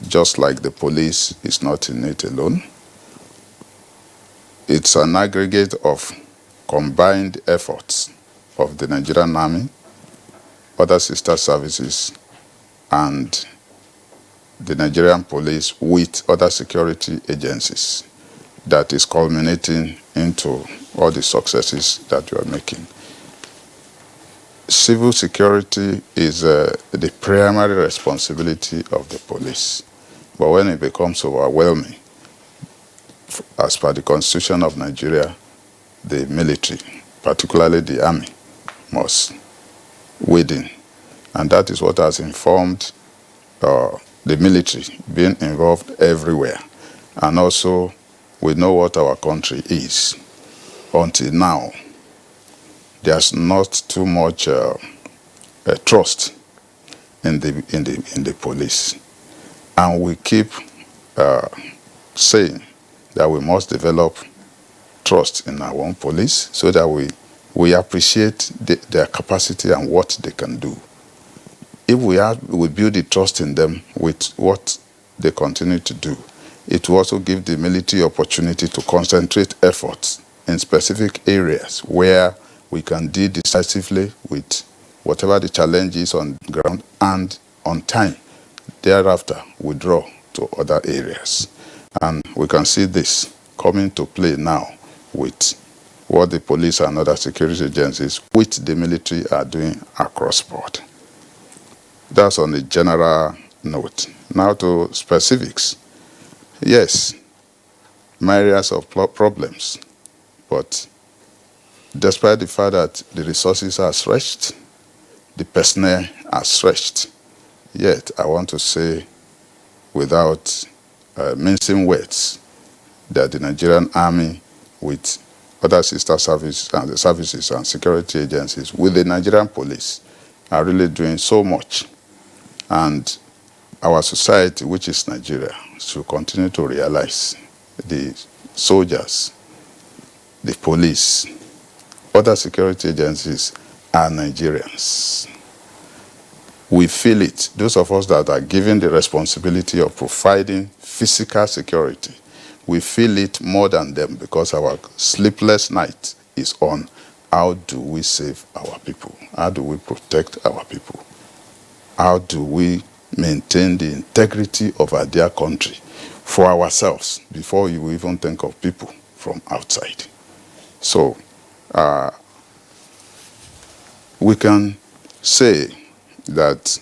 just like the police is not in it alone. It's an aggregate of combined efforts of the Nigerian Army, other sister services, and the Nigerian police with other security agencies that is culminating into all the successes that you are making. Civil security is the primary responsibility of the police. But when it becomes overwhelming, as per the Constitution of Nigeria, the military, particularly the army, must wade in. And that is what has informed the military being involved everywhere. And also, we know what our country is. Until now, there's not too much trust in the police. And we keep saying that we must develop trust in our own police so that we appreciate their capacity and what they can do. If we build the trust in them with what they continue to do, it will also give the military opportunity to concentrate efforts in specific areas where we can deal decisively with whatever the challenge is on the ground and on time. Thereafter, withdraw to other areas. And we can see this coming to play now with what the police and other security agencies with the military are doing across board. That's on the general note. Now to specifics. Yes, myriads of problems, but despite the fact that the resources are stretched, the personnel are stretched, yet I want to say without mincing words that the Nigerian Army with other sister services and security agencies with the Nigerian police are really doing so much. And our society, which is Nigeria, should continue to realize the soldiers, the police, other security agencies are Nigerians. We feel it. Those of us that are given the responsibility of providing physical security, we feel it more than them because our sleepless night is on how do we save our people? How do we protect our people? How do we maintain the integrity of our dear country for ourselves before you even think of people from outside? So, we can say that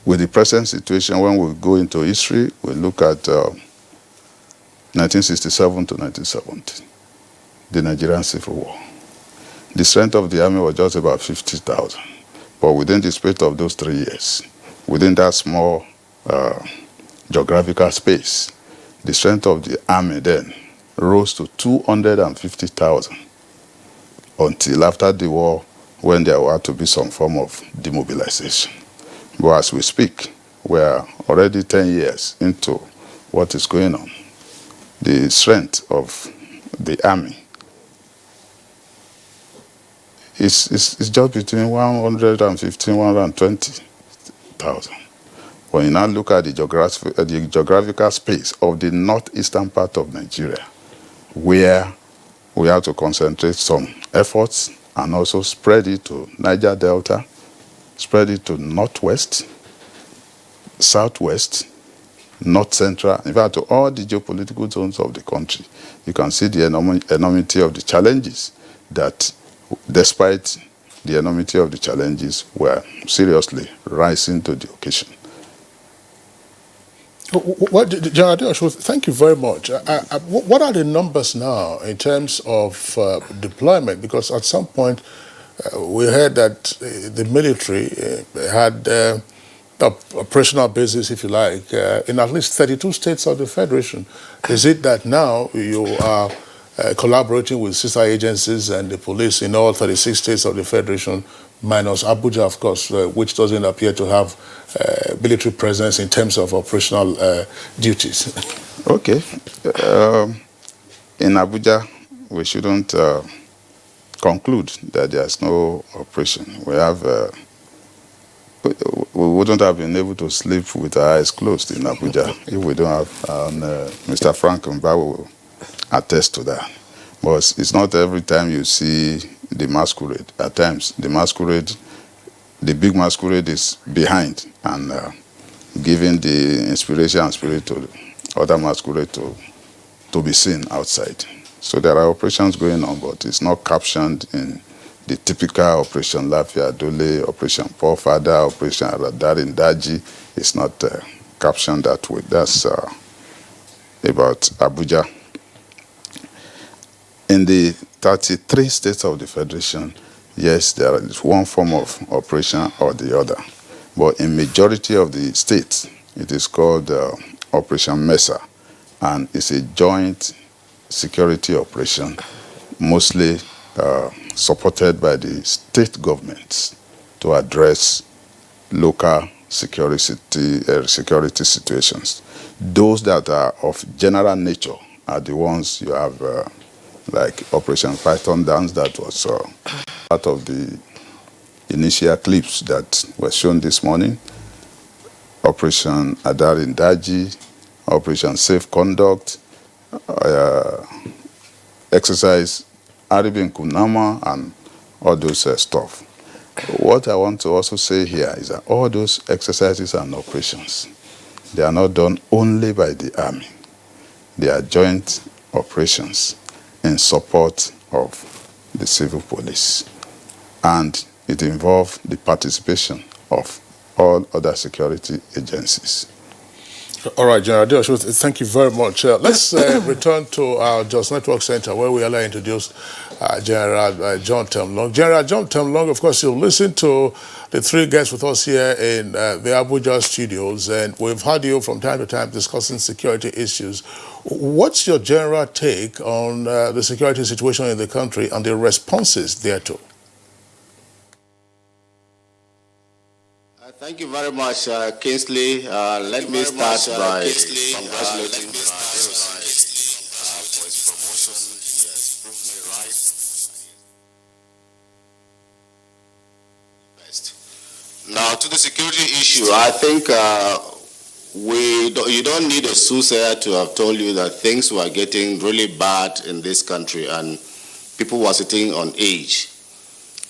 with the present situation, when we go into history, we look at 1967 to 1970, the Nigerian Civil War. The strength of the army was just about 50,000. But within the space of those 3 years, within that small geographical space, the strength of the army then rose to 250,000 until after the war, when there had to be some form of demobilization. But as we speak, we are already 10 years into what is going on. The strength of the army is just between 115,000 120,000. When you now look at the geographical space of the northeastern part of Nigeria, where we have to concentrate some efforts and also spread it to Niger Delta, spread it to northwest, southwest, north central, in fact to all the geopolitical zones of the country, you can see the enormity of the challenges that, despite the enormity of the challenges, were seriously rising to the occasion. Well, General Adeosun, thank you very much. What are the numbers now in terms of deployment? Because at some point we heard that the military had operational bases, if you like, in at least 32 states of the Federation. Is it that now you are collaborating with sister agencies and the police in all 36 states of the Federation, minus Abuja, of course, which doesn't appear to have military presence in terms of operational duties? Okay. In Abuja, we shouldn't conclude that there's no operation. We have, we wouldn't have been able to sleep with our eyes closed in Abuja if we don't have, Mr. Frank Mba will attest to that. But it's not every time you see the masquerade. At times, the masquerade, the big masquerade is behind and giving the inspiration and spirit to other masquerade to be seen outside. So there are operations going on, but it's not captioned in the typical Operation Lafia Dole, Operation Poor Father, Operation Radar in Daji. It's not captioned that way. That's about Abuja. In the 33 states of the Federation, yes, there is one form of operation or the other. But in majority of the states, it is called Operation Mesa, and it's a joint security operation, mostly supported by the state governments to address local security situations. Those that are of general nature are the ones you have, like Operation Python Dance, that was part of the initial clips that were shown this morning. Operation Adar in Daji, Operation Safe Conduct, exercise Arabin Kunama, and all those stuff. What I want to also say here is that all those exercises and operations, they are not done only by the army. They are joint operations in support of the civil police. And it involves the participation of all other security agencies. All right, General Adeosun, thank you very much. Let's return to our Jos Network Center, where we are introduce General John Temlong. General John Temlong, of course, you'll listen to the three guests with us here in the Abuja studios, and we've had you from time to time discussing security issues. What's your general take on the security situation in the country and the responses thereto? Thank you very much, Kingsley. Let me start by congratulating for his promotion. He has proved me right. Now, to the security issue, I think you don't need a soothsayer to have told you that things were getting really bad in this country and people were sitting on edge.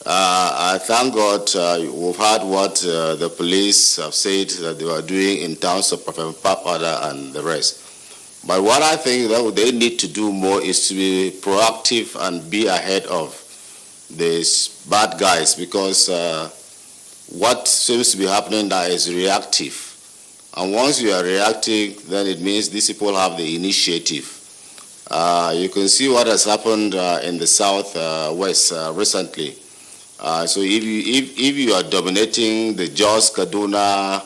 I thank God we've heard what the police have said that they were doing in terms of Papada and the rest. But what I think that they need to do more is to be proactive and be ahead of these bad guys, because what seems to be happening now is reactive. And once you are reacting, then it means these people have the initiative. You can see what has happened in the southwest recently. So if you are dominating the Jos Kaduna,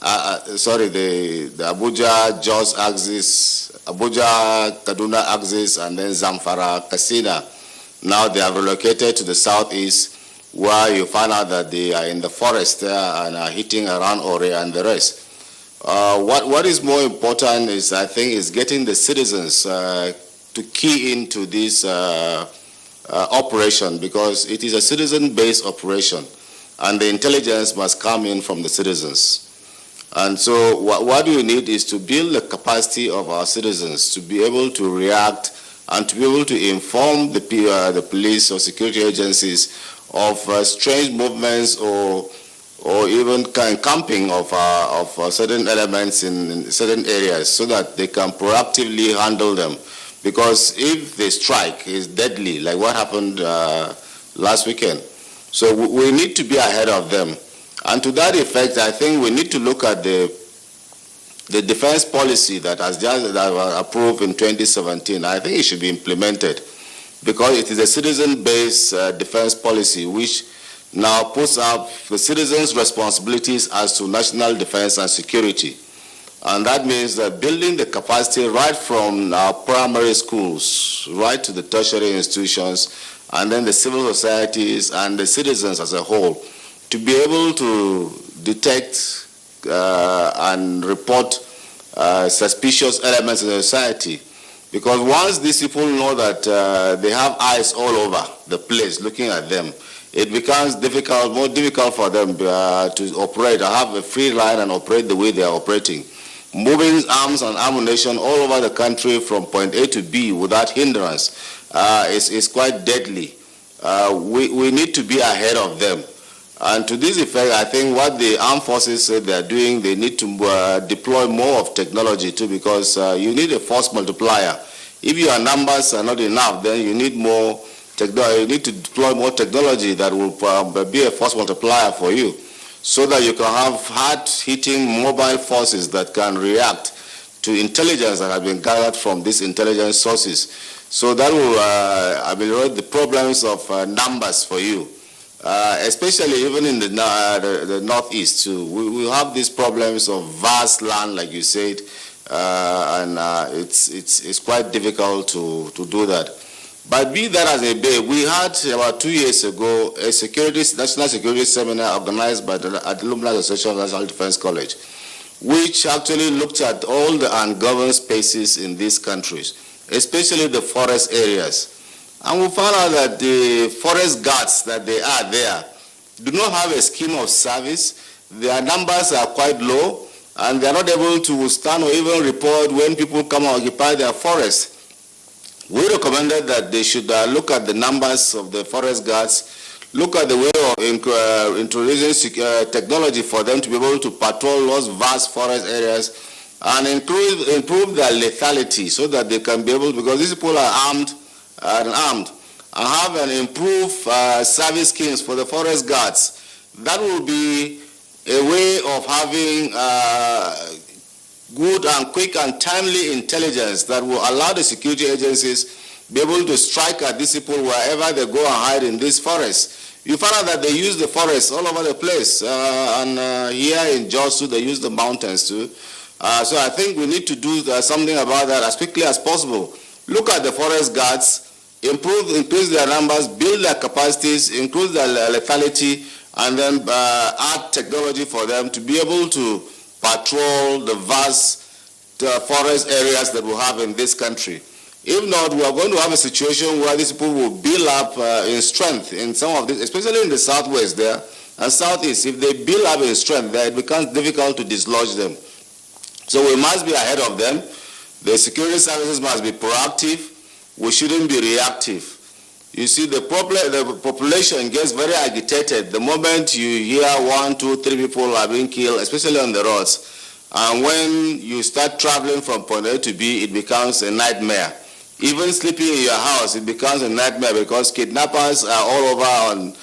the Abuja Jos axis, Abuja Kaduna axis, and then Zamfara Katsina, now they are relocated to the southeast, where you find out that they are in the forest there and are hitting around Ore and the rest. What is more important is, I think, is getting the citizens to key into this operation, because it is a citizen-based operation and the intelligence must come in from the citizens. And so what we need is to build the capacity of our citizens to be able to react and to be able to inform the police or security agencies of strange movements or even camping of certain elements in certain areas, so that they can proactively handle them. Because if they strike, it's deadly, like what happened last weekend. So we need to be ahead of them. And to that effect, I think we need to look at the defense policy that was approved in 2017. I think it should be implemented, because it is a citizen-based defense policy which now puts up the citizens' responsibilities as to national defense and security. And that means that building the capacity right from our primary schools, right to the tertiary institutions, and then the civil societies and the citizens as a whole, to be able to detect and report suspicious elements in the society. Because once these people know that they have eyes all over the place looking at them, it becomes more difficult for them to operate, to have a free line and operate the way they are operating. Moving arms and ammunition all over the country from point A to B without hindrance is quite deadly. We need to be ahead of them. And to this effect, I think what the armed forces say they are doing, they need to deploy more of technology too, because you need a force multiplier. If your numbers are not enough, then you need more technology. You need to deploy more technology that will be a force multiplier for you, so that you can have hard-hitting mobile forces that can react to intelligence that has been gathered from these intelligence sources. So that will ameliorate the problems of numbers for you, especially even in the northeast too. We have these problems of vast land, like you said, and it's quite difficult to do that. But be that as it may, we had about 2 years ago a national security seminar organized by the Alumni Association of National Defense College, which actually looked at all the ungoverned spaces in these countries, especially the forest areas. And we found out that the forest guards that they are there do not have a scheme of service. Their numbers are quite low, and they are not able to stand or even report when people come and occupy their forests. We recommended that they should look at the numbers of the forest guards, look at the way of introducing technology for them to be able to patrol those vast forest areas, and improve their lethality, so that they can be able, because these people are armed, and have an improved service schemes for the forest guards. That will be a way of having good and quick and timely intelligence that will allow the security agencies be able to strike at these people wherever they go and hide in these forests. You find out that they use the forests all over the place, and here in Jos too, they use the mountains too. So I think we need to do something about that as quickly as possible. Look at the forest guards, increase their numbers, build their capacities, increase their lethality, and then add technology for them to be able to patrol the vast forest areas that we have in this country. If not, we are going to have a situation where these people will build up in strength in some of this, especially in the southwest there and southeast. If they build up in strength there, it becomes difficult to dislodge them. So we must be ahead of them. The security services must be proactive. We shouldn't be reactive. You see, the population gets very agitated the moment you hear 1, 2, 3 people are being killed, especially on the roads. And when you start traveling from point A to B, it becomes a nightmare. Even sleeping in your house, it becomes a nightmare because kidnappers are all over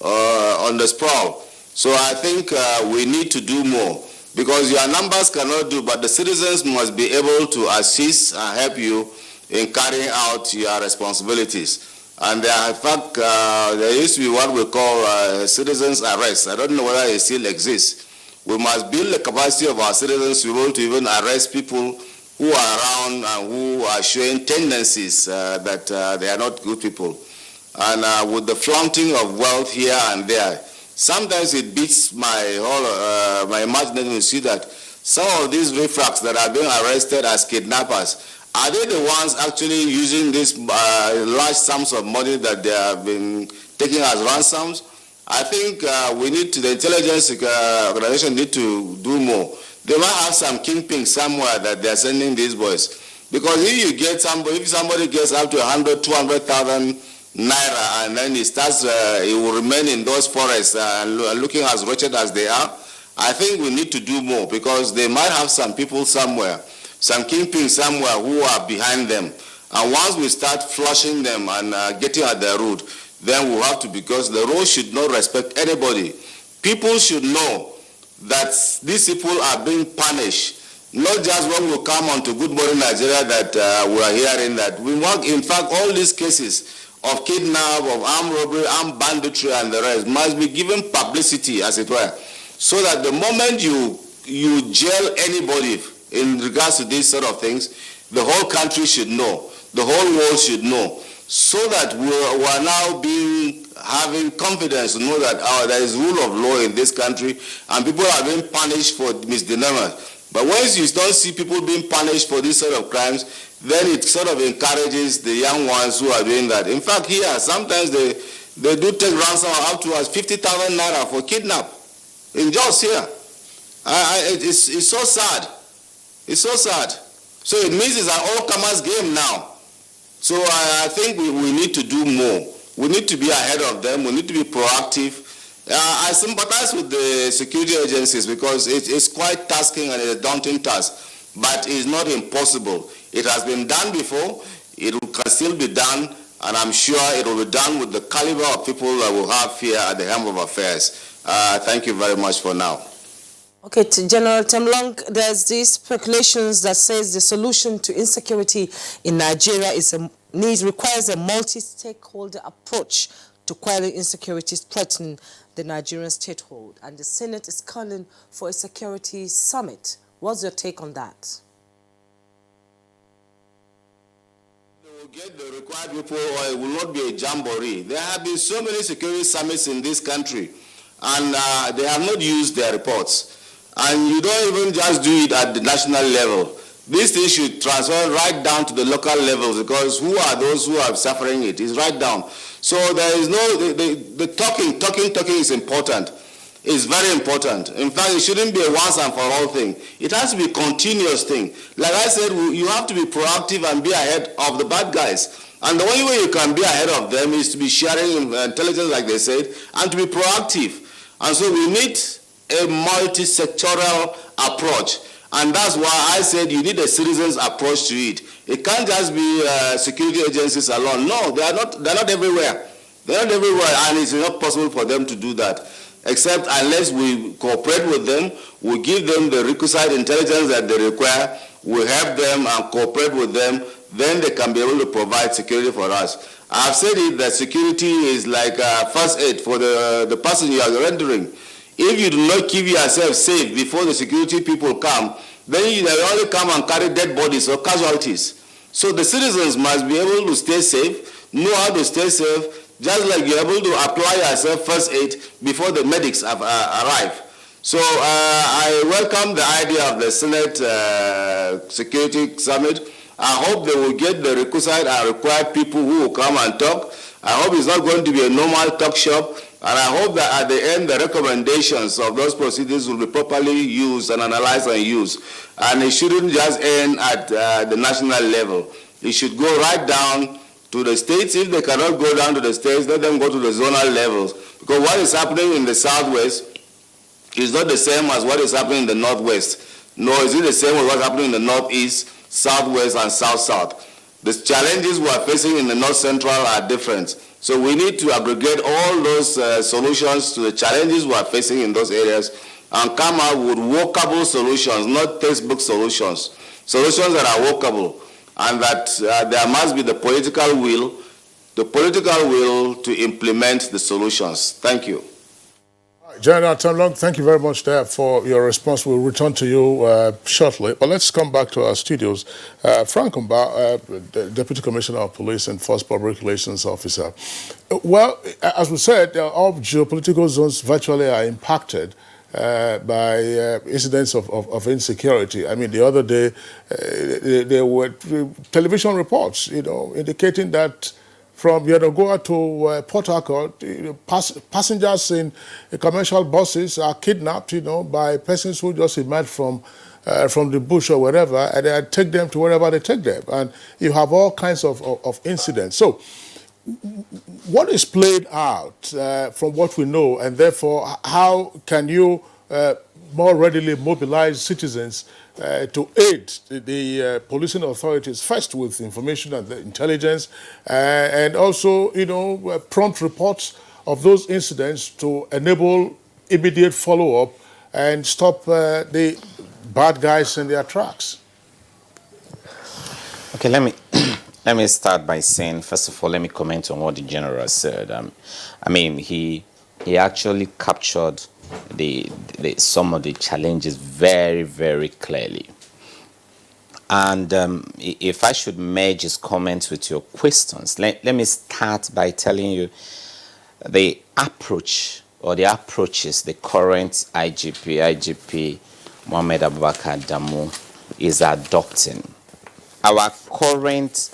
on the sprawl. So I think we need to do more, because your numbers cannot do, but the citizens must be able to assist and help you in carrying out your responsibilities. And in fact, there used to be what we call citizens arrest. I don't know whether it still exists. We must build the capacity of our citizens to be able to even arrest people who are around and who are showing tendencies that they are not good people. And with the flaunting of wealth here and there, sometimes it beats my imagination to see that some of these riffraffs that are being arrested as kidnappers, are they the ones actually using these large sums of money that they have been taking as ransoms? I think the intelligence organization need to do more. They might have some kingpin somewhere that they are sending these boys. Because if somebody gets up to 100, 200,000 naira and then he will remain in those forests looking as wretched as they are, I think we need to do more, because they might have some people somewhere, some kingpin somewhere who are behind them. And once we start flushing them and getting at their root, then we'll have to, because the road should not respect anybody. People should know that these people are being punished, not just when we come on to Good Morning Nigeria that we are hearing that. We want, in fact, all these cases of kidnap, of armed robbery, armed banditry, and the rest must be given publicity, as it were, so that the moment you jail anybody in regards to these sort of things, the whole country should know, the whole world should know, so that we are now having confidence to know that there is rule of law in this country and people are being punished for misdemeanors. But once you don't see people being punished for these sort of crimes, then it sort of encourages the young ones who are doing that. In fact, here, sometimes they do take ransom up to 50,000 naira for kidnap in Jos here. It's so sad. It's so sad. So it means it's an all-comers game now. So I think we need to do more. We need to be ahead of them. We need to be proactive. I sympathize with the security agencies because it's quite tasking and it's a daunting task. But it's not impossible. It has been done before. It can still be done. And I'm sure it will be done with the caliber of people that we have here at the helm of affairs. Thank you very much for now. Okay, General Temlong, there's these speculations that says the solution to insecurity in Nigeria requires a multi-stakeholder approach to quelling insecurities threatening the Nigerian statehood, and the Senate is calling for a security summit. What's your take on that? They will get the required people, or it will not be a jamboree. There have been so many security summits in this country, and they have not used their reports. And you don't even just do it at the national level. This thing should transfer right down to the local levels, because who are those who are suffering it? It's right down. So there is no, the talking is important. It's very important. In fact, it shouldn't be a once and for all thing. It has to be a continuous thing. Like I said, you have to be proactive and be ahead of the bad guys. And the only way you can be ahead of them is to be sharing intelligence, like they said, and to be proactive. And so we need a multi-sectoral approach. And that's why I said you need a citizens approach to it. It can't just be security agencies alone. No, they're not everywhere. They're not everywhere, and it's not possible for them to do that. Except unless we cooperate with them, we give them the requisite intelligence that they require, we help them and cooperate with them, then they can be able to provide security for us. I've said it that security is like first aid for the person you are rendering. If you do not keep yourself safe before the security people come, then they only come and carry dead bodies or casualties. So the citizens must be able to stay safe, know how to stay safe, just like you're able to apply yourself first aid before the medics have arrived. So I welcome the idea of the Senate Security Summit. I hope they will get the requisite and required people who will come and talk. I hope it's not going to be a normal talk shop. And I hope that at the end, the recommendations of those procedures will be properly used and analyzed and used. And it shouldn't just end at the national level. It should go right down to the states. If they cannot go down to the states, let them go to the zonal levels. Because what is happening in the Southwest is not the same as what is happening in the Northwest. Nor is it the same as what's happening in the Northeast, Southwest, and South-South. The challenges we are facing in the North Central are different. So we need to aggregate all those solutions to the challenges we are facing in those areas and come out with workable solutions, not textbook solutions. Solutions that are workable, and that there must be the political will to implement the solutions. Thank you. General Temlong, thank you very much there for your response. We'll return to you shortly. But let's come back to our studios. Frank Umba, Deputy Commissioner of Police and Force Public Relations Officer. Well, as we said, all geopolitical zones virtually are impacted by incidents of insecurity. I mean, the other day, there were television reports, indicating that from Yenagoa to Port Harcourt, passengers in commercial buses are kidnapped, by persons who just emerged from the bush or wherever, and they take them to wherever they take them. And you have all kinds of incidents. So what is played out from what we know, and therefore how can you more readily mobilize citizens to aid the policing authorities, first with information and intelligence, and also, prompt reports of those incidents to enable immediate follow-up and stop the bad guys in their tracks? Okay, let me start by saying, first of all, let me comment on what the general said. I mean, he actually captured some of the challenges very, very clearly. And if I should merge his comments with your questions, let me start by telling you the approach or the approaches the current IGP Mohammed Abubakar Adamu is adopting. Our current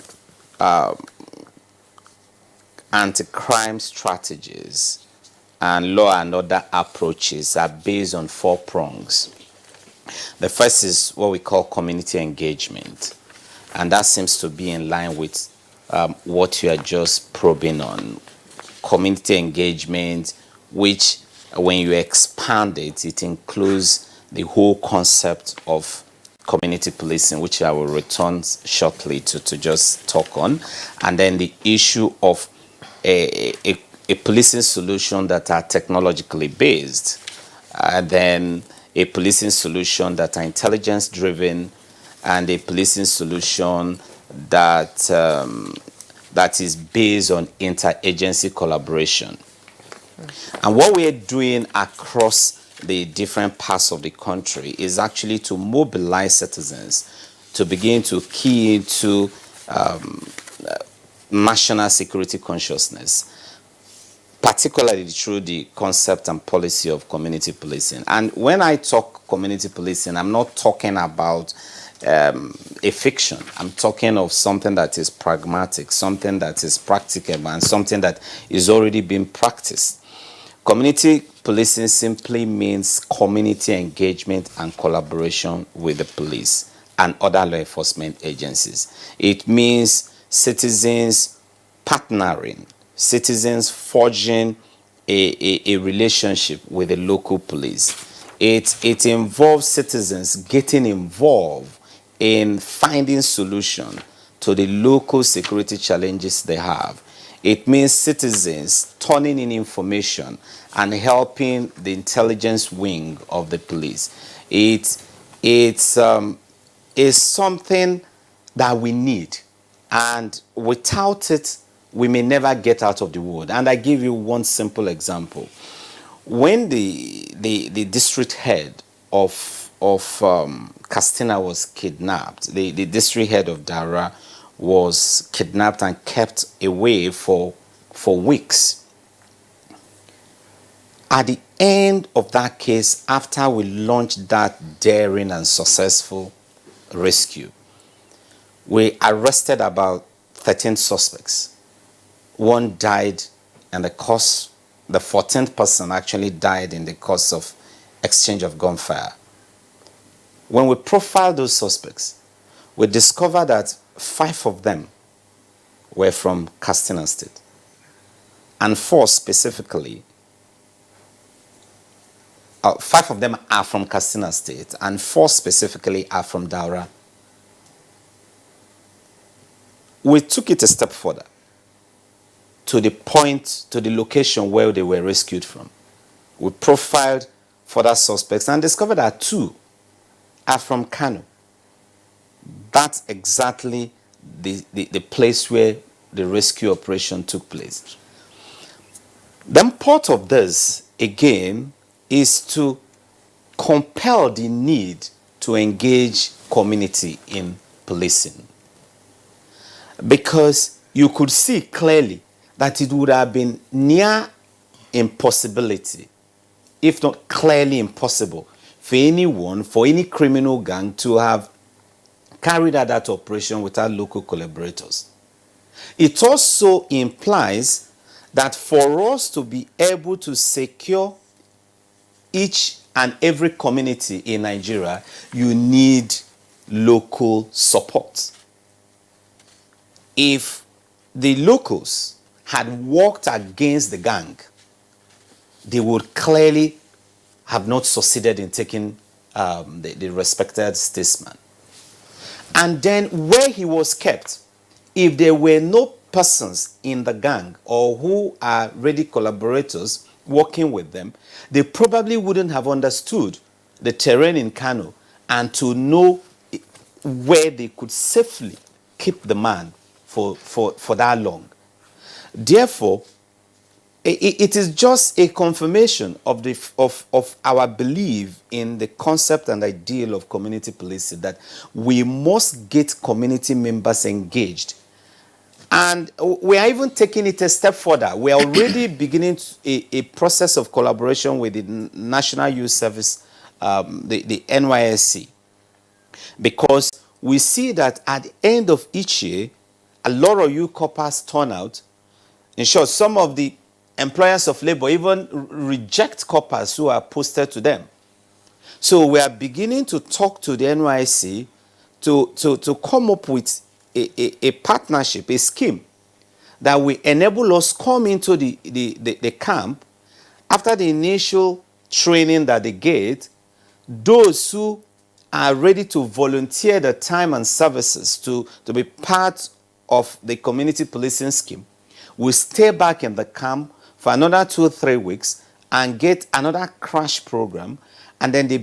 anti-crime strategies and law and order approaches are based on 4 prongs. The first is what we call community engagement, and that seems to be in line with what you are just probing on. Community engagement, which when you expand it, it includes the whole concept of community policing, which I will return shortly to just talk on, and then the issue of a policing solution that are technologically based, and then a policing solution that are intelligence driven, and a policing solution that that is based on interagency collaboration. And what we are doing across the different parts of the country is actually to mobilize citizens to begin to key into national security consciousness, particularly through the concept and policy of community policing. And when I talk community policing, I'm not talking about a fiction. I'm talking of something that is pragmatic, something that is practicable, and something that is already being practiced. Community policing simply means community engagement and collaboration with the police and other law enforcement agencies. It means citizens partnering, citizens forging a relationship with the local police. It involves citizens getting involved in finding solutions to the local security challenges they have. It means citizens turning in information and helping the intelligence wing of the police. It's something that we need, and without it, we may never get out of the wood. And I give you one simple example. When the district head of Castina was kidnapped, the district head of Dara was kidnapped and kept away for for weeks. At the end of that case, after we launched that daring and successful rescue, we arrested about 13 suspects. One died in the course, the 14th person actually died in the course of exchange of gunfire. When we profiled those suspects, we discovered that 5 of them were from Katsina State, and 4 specifically, 5 of them are from Katsina State, and 4 specifically are from Daura. We took it a step further to the point, to the location where they were rescued from. We profiled further suspects and discovered that 2 are from Kano. That's exactly the place where the rescue operation took place. Then part of this, again, is to compel the need to engage community in policing. Because you could see clearly that it would have been near impossibility, if not clearly impossible, for anyone, for any criminal gang to have carried out that operation without local collaborators. It also implies that for us to be able to secure each and every community in Nigeria, you need local support. If the locals had worked against the gang, they would clearly have not succeeded in taking the respected statesman. And then where he was kept, if there were no persons in the gang or who are ready collaborators working with them, they probably wouldn't have understood the terrain in Kano and to know where they could safely keep the man for that long. Therefore, it is just a confirmation of our belief in the concept and ideal of community policing, that we must get community members engaged. And we are even taking it a step further. We are already beginning a process of collaboration with the National Youth Service, the NYSC, because we see that at the end of each year, a lot of youth corpers turn out. In short, some of the employers of labor even reject corpers who are posted to them. So we are beginning to talk to the NYSC to come up with a partnership, a scheme that will enable us come into the camp after the initial training that they get. Those who are ready to volunteer their time and services to be part of the community policing scheme will stay back in the camp for another 2 or 3 weeks and get another crash program, and then they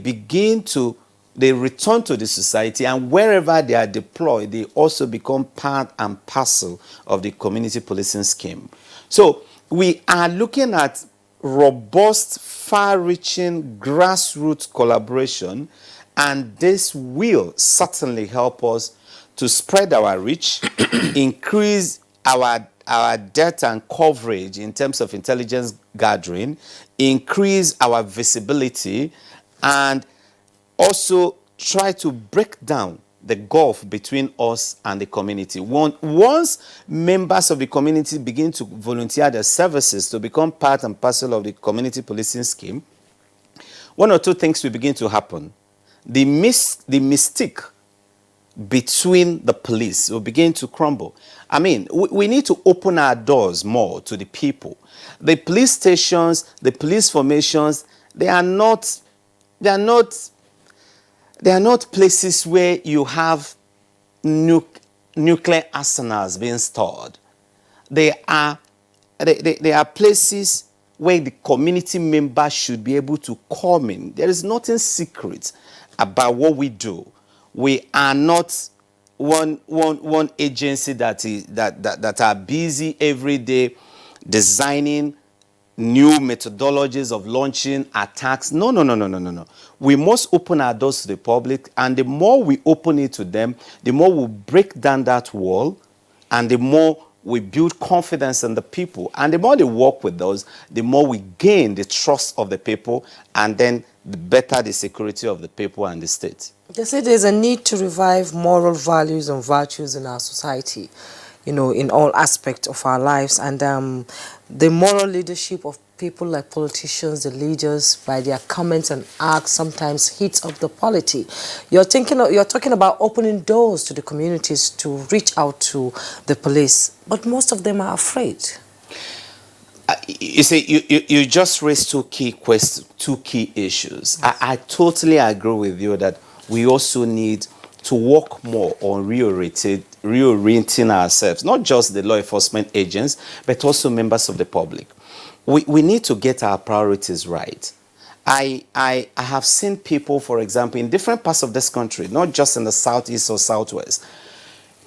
return to the society, and wherever they are deployed, they also become part and parcel of the community policing scheme. So we are looking at robust, far-reaching, grassroots collaboration, and this will certainly help us to spread our reach, increase our depth and coverage in terms of intelligence gathering, increase our visibility, and also try to break down the gulf between us and the community. Once members of the community begin to volunteer their services to become part and parcel of the community policing scheme, 1 or 2 things will begin to happen. The mystique between the police will begin to crumble. I mean, we need to open our doors more to the people. The police stations, the police formations, they are not places where you have nuclear arsenals being stored. They are places where the community members should be able to come in. There is nothing secret about what we do. We are not one agency that are busy every day designing new methodologies of launching attacks. No. We must open our doors to the public, and the more we open it to them, the more we break down that wall, and the more we build confidence in the people. And the more they work with us, the more we gain the trust of the people, and then the better the security of the people and the state. They say there's a need to revive moral values and virtues in our society, you know, in all aspects of our lives. And the moral leadership of people like politicians, the leaders, by their comments and acts, sometimes heats up the polity. You're talking about opening doors to the communities to reach out to the police, but most of them are afraid. You see, you just raised two key issues. I totally agree with you that we also need to work more on reorienting ourselves, not just the law enforcement agents, but also members of the public. We need to get our priorities right. I have seen people, for example, in different parts of this country, not just in the southeast or southwest,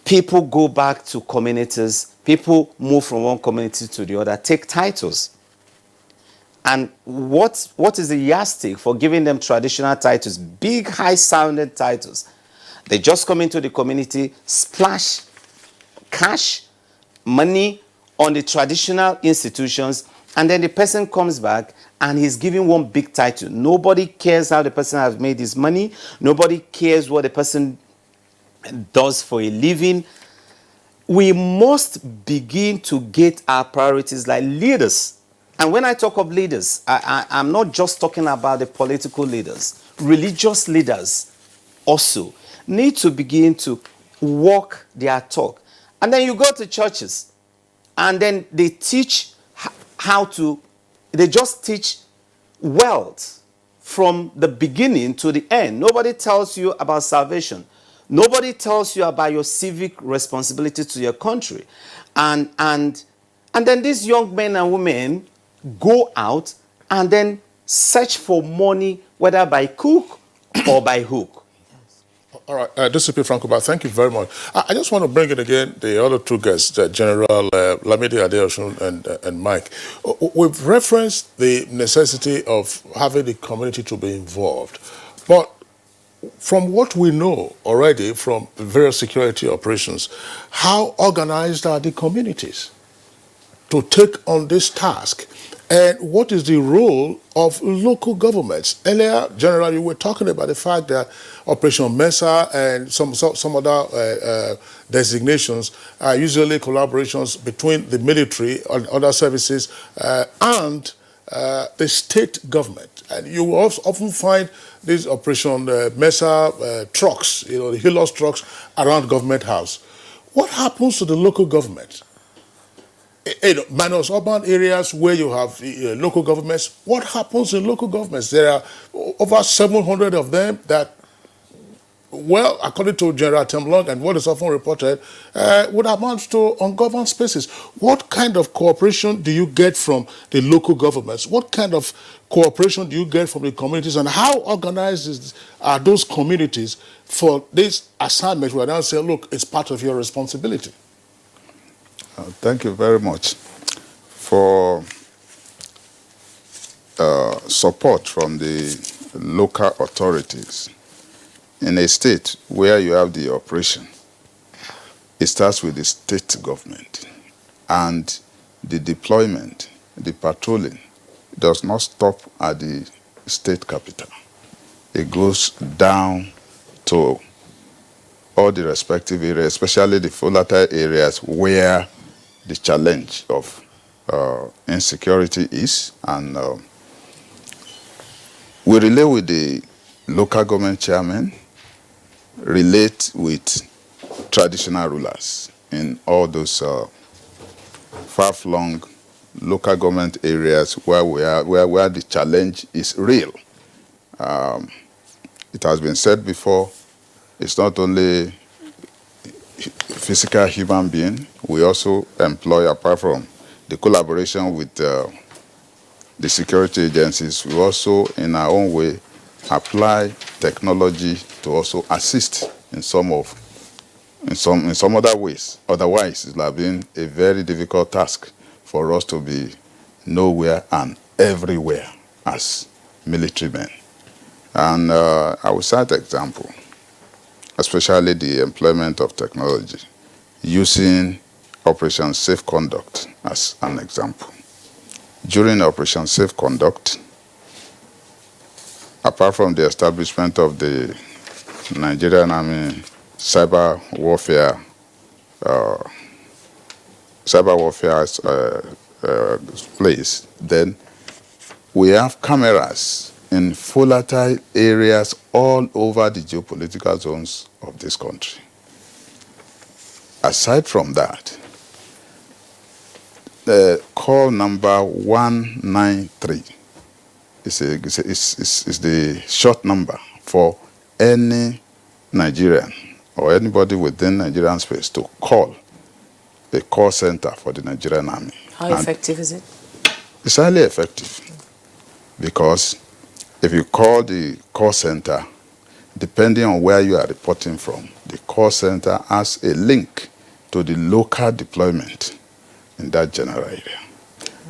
people go back to communities, people move from one community to the other, take titles. And what is the yardstick for giving them traditional titles, big, high-sounding titles? They just come into the community, splash cash, money on the traditional institutions, and then the person comes back and he's given one big title. Nobody cares how the person has made his money. Nobody cares what the person does for a living. We must begin to get our priorities like leaders. And when I talk of leaders, I'm not just talking about the political leaders. Religious leaders also need to begin to walk their talk. And then you go to churches, and then they teach they just teach wealth from the beginning to the end. Nobody tells you about salvation. Nobody tells you about your civic responsibility to your country. And then these young men and women go out and then search for money, whether by crook or by hook. All right, DCP Francoba, thank you very much. I just want to bring in again the other two guests, General Lamidi Adeosun and Mike. We've referenced the necessity of having the community to be involved. But from what we know already from various security operations, how organized are the communities to take on this task? And what is the role of local governments? Earlier, General, you were talking about the fact that Operation Mesa and some other designations are usually collaborations between the military and other services and the state government. And you will often find these Operation Mesa trucks, the Hilos trucks around Government House. What happens to the local government? Minus urban areas where you have local governments, what happens in local governments? There are over 700 of them that, well, according to General Temlong and what is often reported, would amount to ungoverned spaces. What kind of cooperation do you get from the local governments? What kind of cooperation do you get from the communities? And how organized are those communities for this assignment where they say, look, it's part of your responsibility? Thank you very much for support from the local authorities. In a state where you have the operation, it starts with the state government, and the deployment, the patrolling, does not stop at the state capital. It goes down to all the respective areas, especially the volatile areas where the challenge of insecurity is, and we relate with the local government chairman, relate with traditional rulers in all those far-flung local government areas where where the challenge is real. It has been said before, it's not only physical human being, we also employ, apart from the collaboration with the security agencies, we also, in our own way, apply technology to also assist in some other ways. Otherwise, it will have been a very difficult task for us to be nowhere and everywhere as military men. And I will cite an example, especially the employment of technology, using Operation Safe Conduct as an example. During Operation Safe Conduct, apart from the establishment of the Nigerian Army cyber warfare place, then we have cameras in volatile areas all over the geopolitical zones of this country. Aside from that, the call number 193 is the short number for any Nigerian or anybody within Nigerian space to call the call center for the Nigerian Army. How effective is it? It's highly effective because if you call the call center, depending on where you are reporting from, the call center has a link to the local deployment in that general area.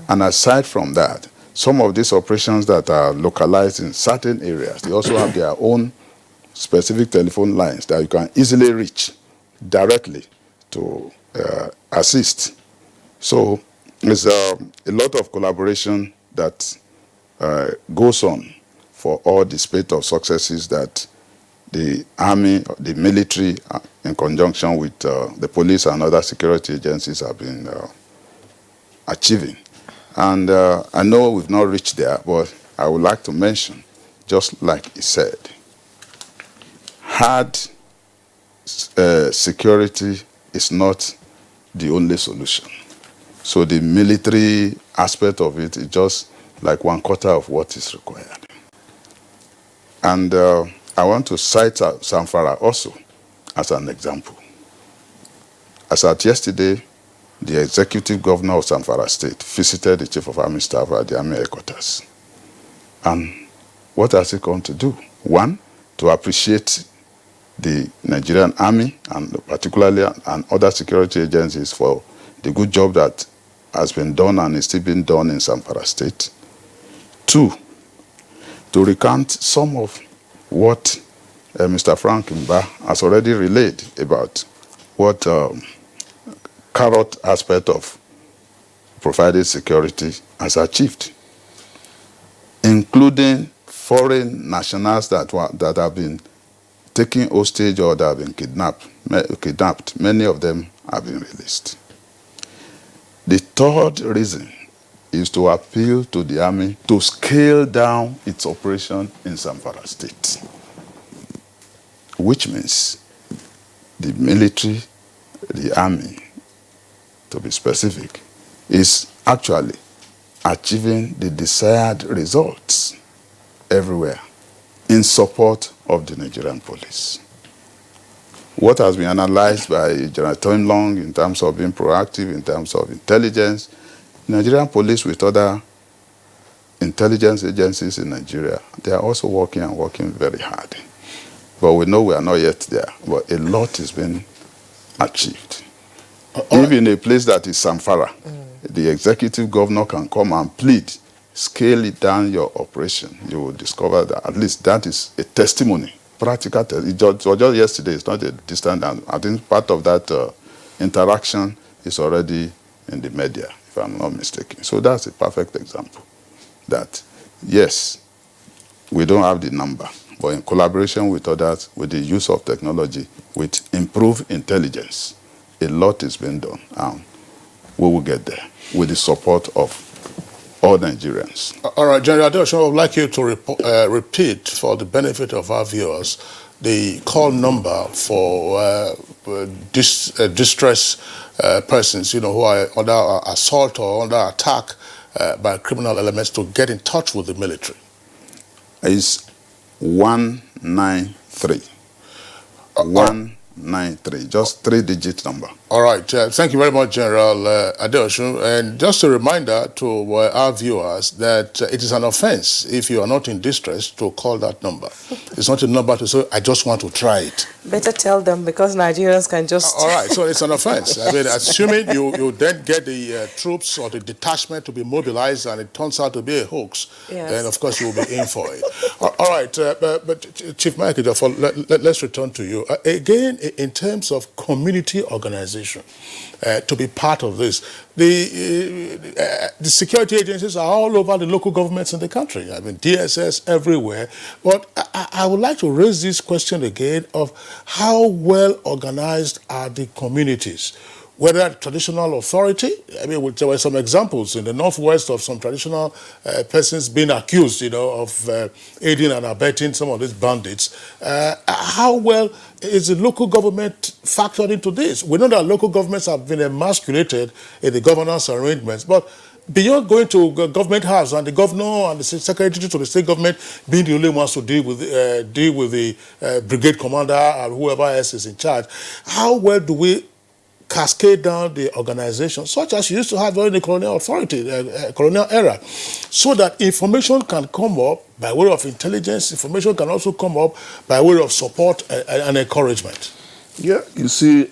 And aside from that, some of these operations that are localized in certain areas, they also have their own specific telephone lines that you can easily reach directly to assist. So there's a lot of collaboration that goes on for all the spate of successes that the army, the military, in conjunction with the police and other security agencies have been achieving. And I know we've not reached there, but I would like to mention, just like he said, hard security is not the only solution. So the military aspect of it is just like 1/4 of what is required. And I want to cite Zamfara also as an example. As at yesterday, the executive governor of Zamfara State visited the chief of army staff at the army headquarters. And what has he come to do? One, to appreciate the Nigerian army and particularly and other security agencies for the good job that has been done and is still being done in Zamfara State. Two, to recount some of what Mr. Frank Mba has already relayed about what carrot aspect of provided security has achieved, including foreign nationals that have been taken hostage or that have been kidnapped. Many of them have been released. The third reason is to appeal to the army to scale down its operation in Zamfara State, which means the military, the army, to be specific, is actually achieving the desired results everywhere in support of the Nigerian police. What has been analyzed by General Tom Long in terms of being proactive, in terms of intelligence, Nigerian police with other intelligence agencies in Nigeria, they are also working very hard. But we know we are not yet there. But a lot is being achieved. Even a place that is Zamfara, the executive governor can come and plead, scale it down your operation. You will discover that at least that is a testimony, practical. It was just yesterday, it's not a distant. I think part of that interaction is already in the media, if I'm not mistaken. So that's a perfect example that, yes, we don't have the number, but in collaboration with others, with the use of technology, with improved intelligence, a lot is being done. We will get there with the support of all Nigerians. All right, General Adeosun, I would like you to repeat for the benefit of our viewers the call number for distressed persons, who are under assault or under attack by criminal elements to get in touch with the military. It's 193. 193, just 3-digit number. All right, thank you very much, General Adeosun. And just a reminder to our viewers that it is an offense if you are not in distress to call that number. It's not a number to say, I just want to try it. Better tell them, because Nigerians can just... All right, so it's an offense. I mean, assuming you then get the troops or the detachment to be mobilized and it turns out to be a hoax, yes, then of course you will be in for it. All right, but Chief Michael, let's return to you. Again, in terms of community organization, to be part of this. The security agencies are all over the local governments in the country. I mean, DSS everywhere. But I would like to raise this question again of how well organized are the communities? Whether traditional authority, I mean, there were some examples in the Northwest of some traditional persons being accused, of aiding and abetting some of these bandits. How well is the local government factored into this? We know that local governments have been emasculated in the governance arrangements, but beyond going to government house and the governor and the secretary to the state government being the only ones to deal with the brigade commander and whoever else is in charge, how well do we cascade down the organization, such as you used to have during the colonial authority, colonial era, so that information can come up by way of intelligence, information can also come up by way of support and encouragement? Yeah, you see,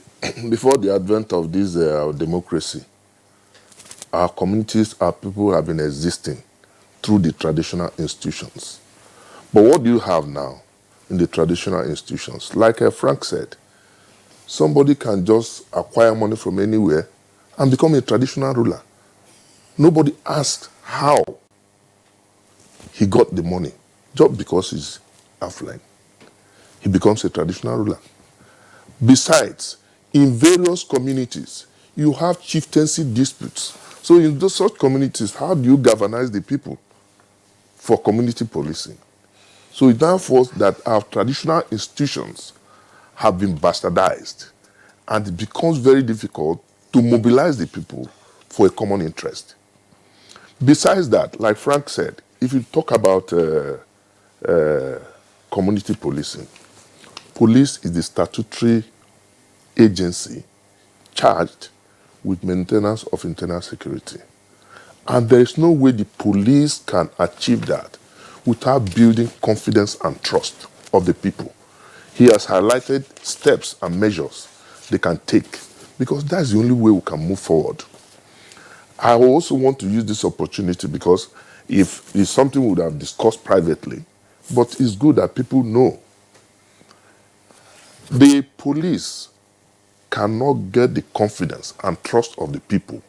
before the advent of this democracy, our communities, our people have been existing through the traditional institutions. But what do you have now in the traditional institutions? Like Frank said, somebody can just acquire money from anywhere and become a traditional ruler. Nobody asks how he got the money, just because he's affluent. He becomes a traditional ruler. Besides, in various communities, you have chieftaincy disputes. So in those such communities, how do you galvanize the people for community policing? So it now forces that our traditional institutions have been bastardized, and it becomes very difficult to mobilize the people for a common interest. Besides that, like Frank said, if you talk about community policing, police is the statutory agency charged with maintenance of internal security. And there is no way the police can achieve that without building confidence and trust of the people. He has highlighted steps and measures they can take, because that's the only way we can move forward. I also want to use this opportunity, because if it's something we would have discussed privately, but it's good that people know. The police cannot get the confidence and trust of the people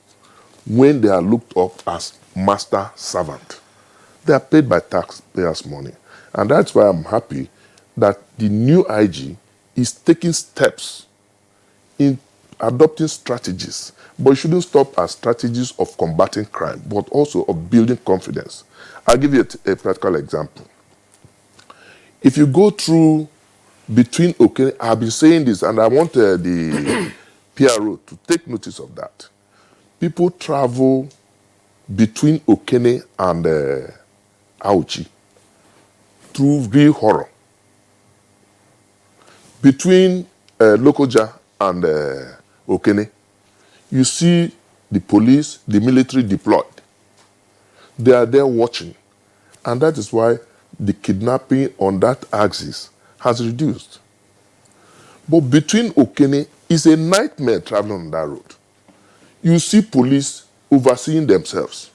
when they are looked up as master servant. They are paid by taxpayers' money. And that's why I'm happy that the new IG is taking steps in adopting strategies. But it shouldn't stop at strategies of combating crime, but also of building confidence. I'll give you a practical example. If you go through between Okene, I've been saying this, and I want the PRO to take notice of that. People travel between Okene and Auchi through real horror. Between Lokoja and Okene, you see the police, the military deployed. They are there watching. And that is why the kidnapping on that axis has reduced. But between Okene is a nightmare traveling on that road. You see police overseeing themselves.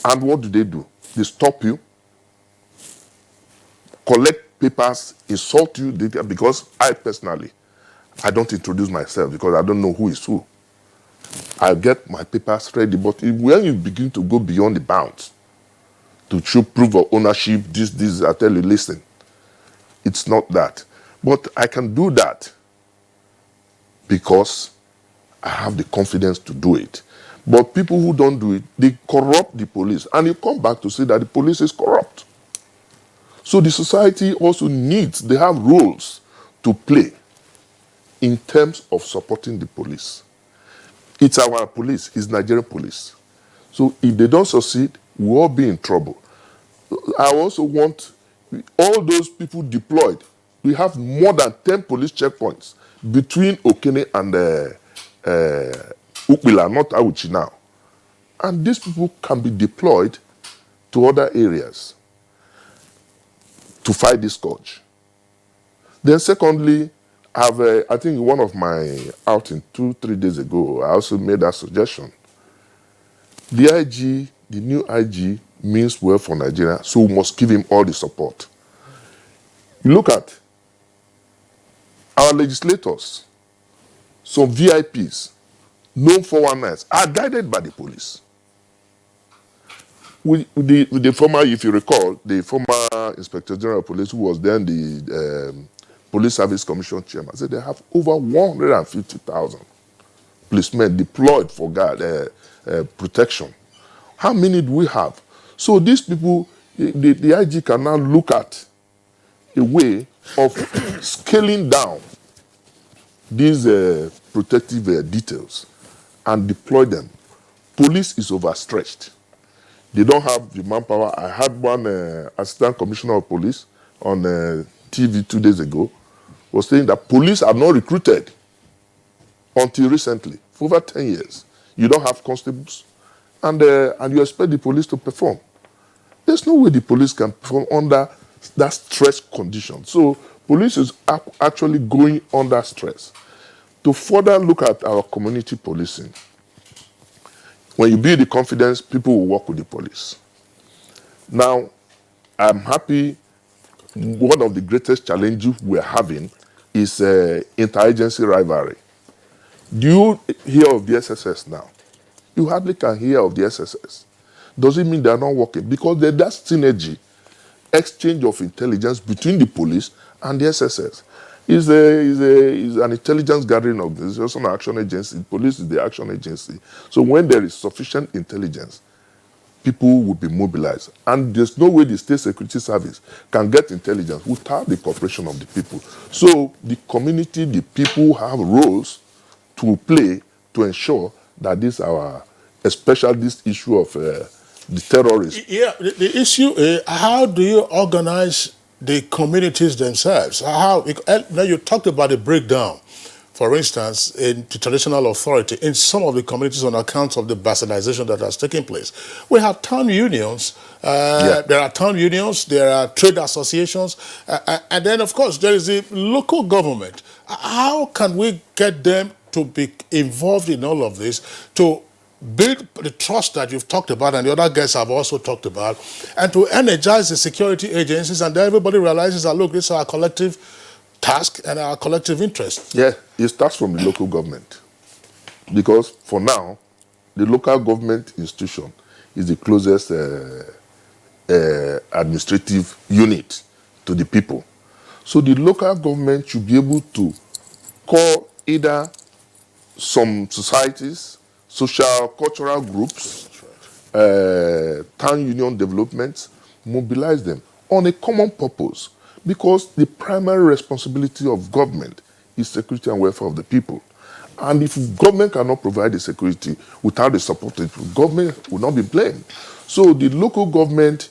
And what do? They stop you, collect papers, insult you, because I personally, I don't introduce myself because I don't know who is who. I get my papers ready, but when you begin to go beyond the bounds to show proof of ownership, this, I tell you, listen, it's not that. But I can do that because I have the confidence to do it. But people who don't do it, they corrupt the police. And you come back to say that the police is corrupt. So the society also needs, they have roles to play in terms of supporting the police. It's our police, it's Nigerian police. So if they don't succeed, we'll all be in trouble. I also want all those people deployed. We have more than 10 police checkpoints between Okene and Ukbila, not Auchi now. And these people can be deployed to other areas to fight this scourge. Then secondly, I think in one of my outings 2-3 days ago, I also made that suggestion. The IG, the new IG, means well for Nigeria, so we must give him all the support. You look at Our legislators, some VIPs, known 419s, are guided by the police. With the former, if you recall, the former Inspector General of Police, who was then the Police Service Commission chairman, said they have over 150,000 policemen deployed for guard protection. How many do we have? So these people, the IG can now look at a way of scaling down these protective details and deploy them. Police is overstretched. They don't have the manpower. I had one assistant commissioner of police on TV 2 days ago was saying that police are not recruited until recently, for over 10 years. You don't have constables, and you expect the police to perform. There's no way the police can perform under that stress condition. So police is actually going under stress. To further look at our community policing, when you build the confidence, people will work with the police. Now, I'm happy. One of the greatest challenges we're having is interagency rivalry. Do you hear of the SSS now? You hardly can hear of the SSS. Does it mean they're not working? Because there's that synergy, exchange of intelligence between the police and the SSS. Is an intelligence gathering organization, an action agency. The police is the action agency. So when there is sufficient intelligence, people will be mobilized. And there's no way the State Security Service can get intelligence without the cooperation of the people. So the community, the people have roles to play to ensure that especially this issue of the terrorists. Yeah, the issue, how do you organize the communities themselves? Now you talked about the breakdown, for instance, in the traditional authority in some of the communities on account of the bastardization that has taken place. We have town unions, there are town unions, there are trade associations, and then of course there is the local government. How can we get them to be involved in all of this, to build the trust that you've talked about and the other guests have also talked about, and to energize the security agencies, and then everybody realizes that, look, this is our collective task and our collective interest? Yeah, it starts from the local government. Because for now, the local government institution is the closest administrative unit to the people. So the local government should be able to call either some societies, social, cultural groups, town union developments, mobilize them on a common purpose, because the primary responsibility of government is security and welfare of the people. And if government cannot provide the security without the support of the people, government will not be blamed. So the local government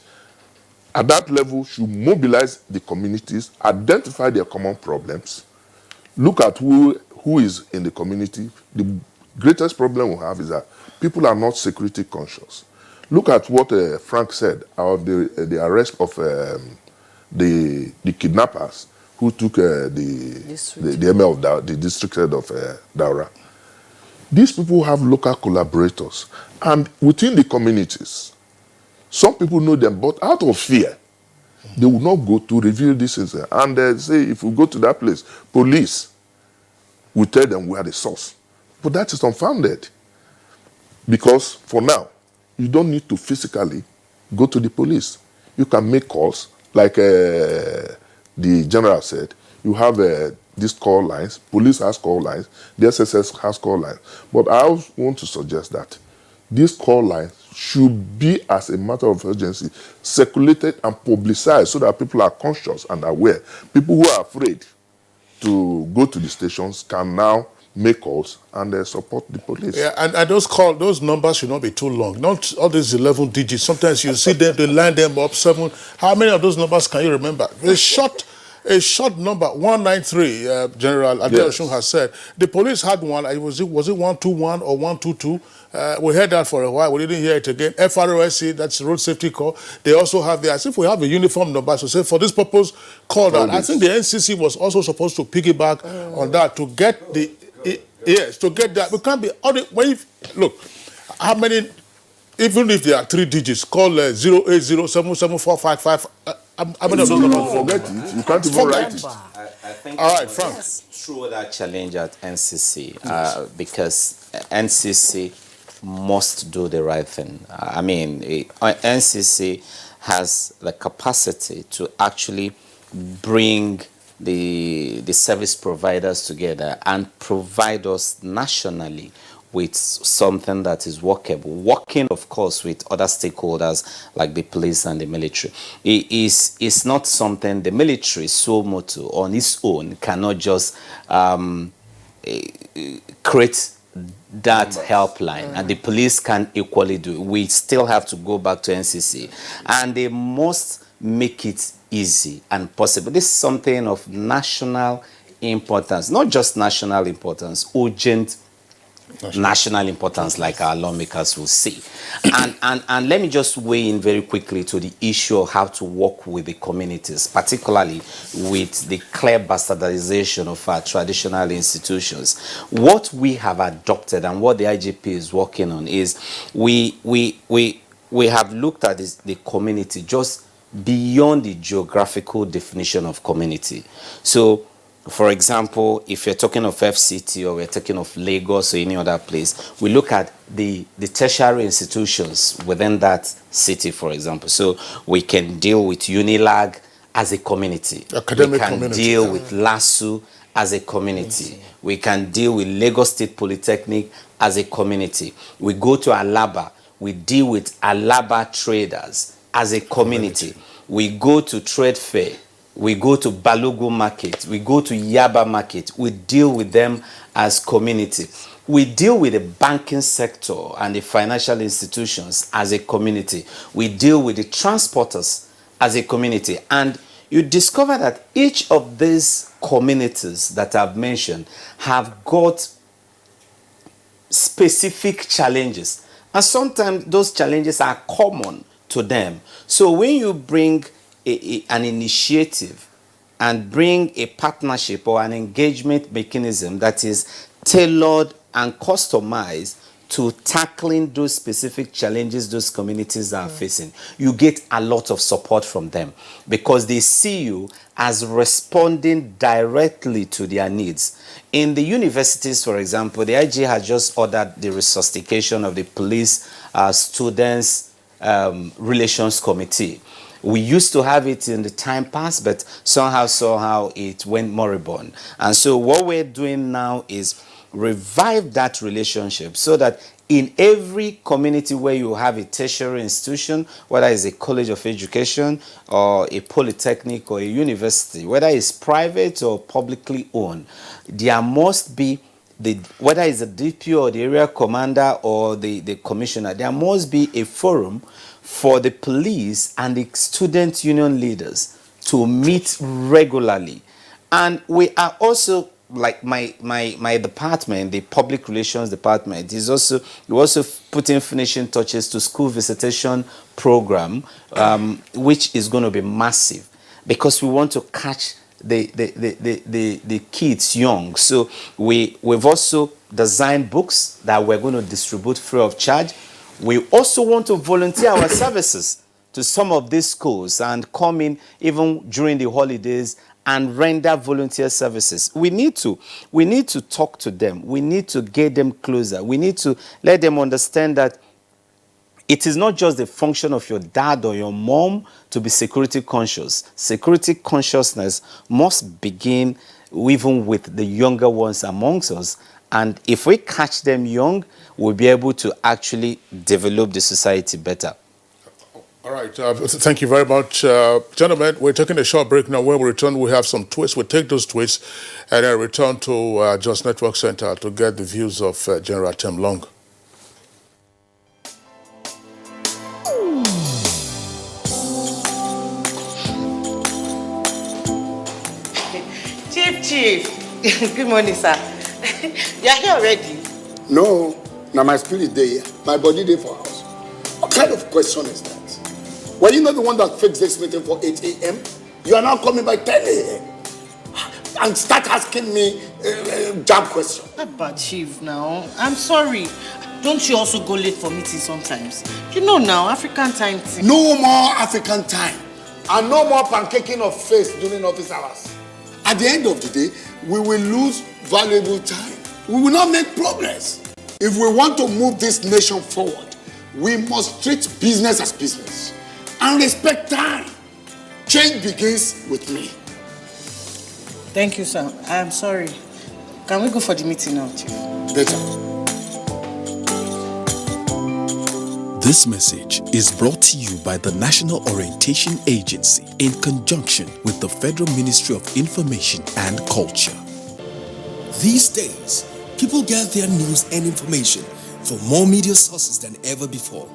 at that level should mobilize the communities, identify their common problems, look at who is in the community. The greatest problem we have is that people are not security conscious. Look at what Frank said about the arrest of the kidnappers who took the emir of the district head of Daura. These people have local collaborators, and within the communities, some people know them, but out of fear, they will not go to reveal this incident. And they say, if we go to that place, police will tell them we are the source. But that is unfounded. Because for now, you don't need to physically go to the police. You can make calls, like the general said. You have these call lines. Police has call lines. The SSS has call lines. But I also want to suggest that these call lines should be, as a matter of urgency, circulated and publicized so that people are conscious and aware. People who are afraid to go to the stations can now make calls and support the police. Yeah, and those numbers should not be too long. Not all these 11 digits. Sometimes you see them, they line them up, 7. How many of those numbers can you remember? A short number, 193, General Adeosun has said. The police had one, was it 121 or 122? We heard that for a while, we didn't hear it again. FROSC, that's Road Safety Corps, they also have as if we have a uniform number, so say for this purpose, call that. I think the NCC was also supposed to piggyback on that to get the, yes, to get that. We can't be, look, how many, even if there are 3 digits, call 080774555. I mean, you forget it. You can't even write it. think all right, Frank. throw that challenge at NCC because NCC must do the right thing. I mean, NCC has the capacity to actually bring the service providers together and provide us nationally with something that is workable, working of course with other stakeholders like the police and the military. It's not something the military so moto on its own cannot just create that helpline, and the police can equally do it. We still have to go back to NCC, and they must make it easy and possible. This is something of national importance, not just national importance, urgent national importance, like our lawmakers will see. And let me just weigh in very quickly to the issue of how to work with the communities, particularly with the clear bastardization of our traditional institutions. What we have adopted and what the IGP is working on is we have looked at the community just beyond the geographical definition of community. So, for example, if you're talking of FCT or we're talking of Lagos or any other place, we look at the tertiary institutions within that city, for example. So we can deal with Unilag as a community. Academic we can community. deal with LASU as a community. We can deal with Lagos State Polytechnic as a community. We go to Alaba, we deal with Alaba traders as a community. We go to Trade Fair, we go to Balogun Market, we go to Yaba Market, we deal with them as community. We deal with the banking sector and the financial institutions as a community. We deal with the transporters as a community. And you discover that each of these communities that I've mentioned have got specific challenges. And sometimes those challenges are common to them. So when you bring an initiative and bring a partnership or an engagement mechanism that is tailored and customized to tackling those specific challenges those communities are facing, you get a lot of support from them because they see you as responding directly to their needs. In the universities, for example, the IG has just ordered the resuscitation of the police students relations committee. We used to have it in the time past, but somehow it went moribund. And so what we're doing now is revive that relationship so that in every community where you have a tertiary institution, whether it's a college of education or a polytechnic or a university, whether it's private or publicly owned, there must be whether it's the DPO or the area commander or the commissioner, there must be a forum for the police and the student union leaders to meet regularly. And we are also, like my department, the public relations department, we also putting finishing touches to school visitation program, which is going to be massive because we want to catch the kids young. So we've also designed books that we're going to distribute free of charge. We also want to volunteer our services to some of these schools and come in even during the holidays and render volunteer services. We need to talk to them. We need to get them closer. We need to let them understand that it is not just the function of your dad or your mom to be security conscious. Security consciousness must begin even with the younger ones amongst us. And if we catch them young, we'll be able to actually develop the society better. All right. Thank you very much. Gentlemen, we're taking a short break now. When we return, we have some tweets. We'll take those tweets and then return to Just Network Center to get the views of General Tem Long. Chief. Good morning, sir. You are here already? No. Now my spirit there. My body there for house. What kind of question is that? Were you not the one that fixed this meeting for 8 a.m.? You are now coming by 10 a.m. and start asking me jab questions. But Chief, now, I'm sorry. Don't you also go late for meetings sometimes? You know now, African time. No more African time. And no more pancaking of face during office hours. At the end of the day, we will lose valuable time. We will not make progress. If we want to move this nation forward, we must treat business as business and respect time. Change begins with me. Thank you, sir. I'm sorry. Can we go for the meeting now, Chief? Later. This message is brought to you by the National Orientation Agency in conjunction with the Federal Ministry of Information and Culture. These days, people get their news and information from more media sources than ever before.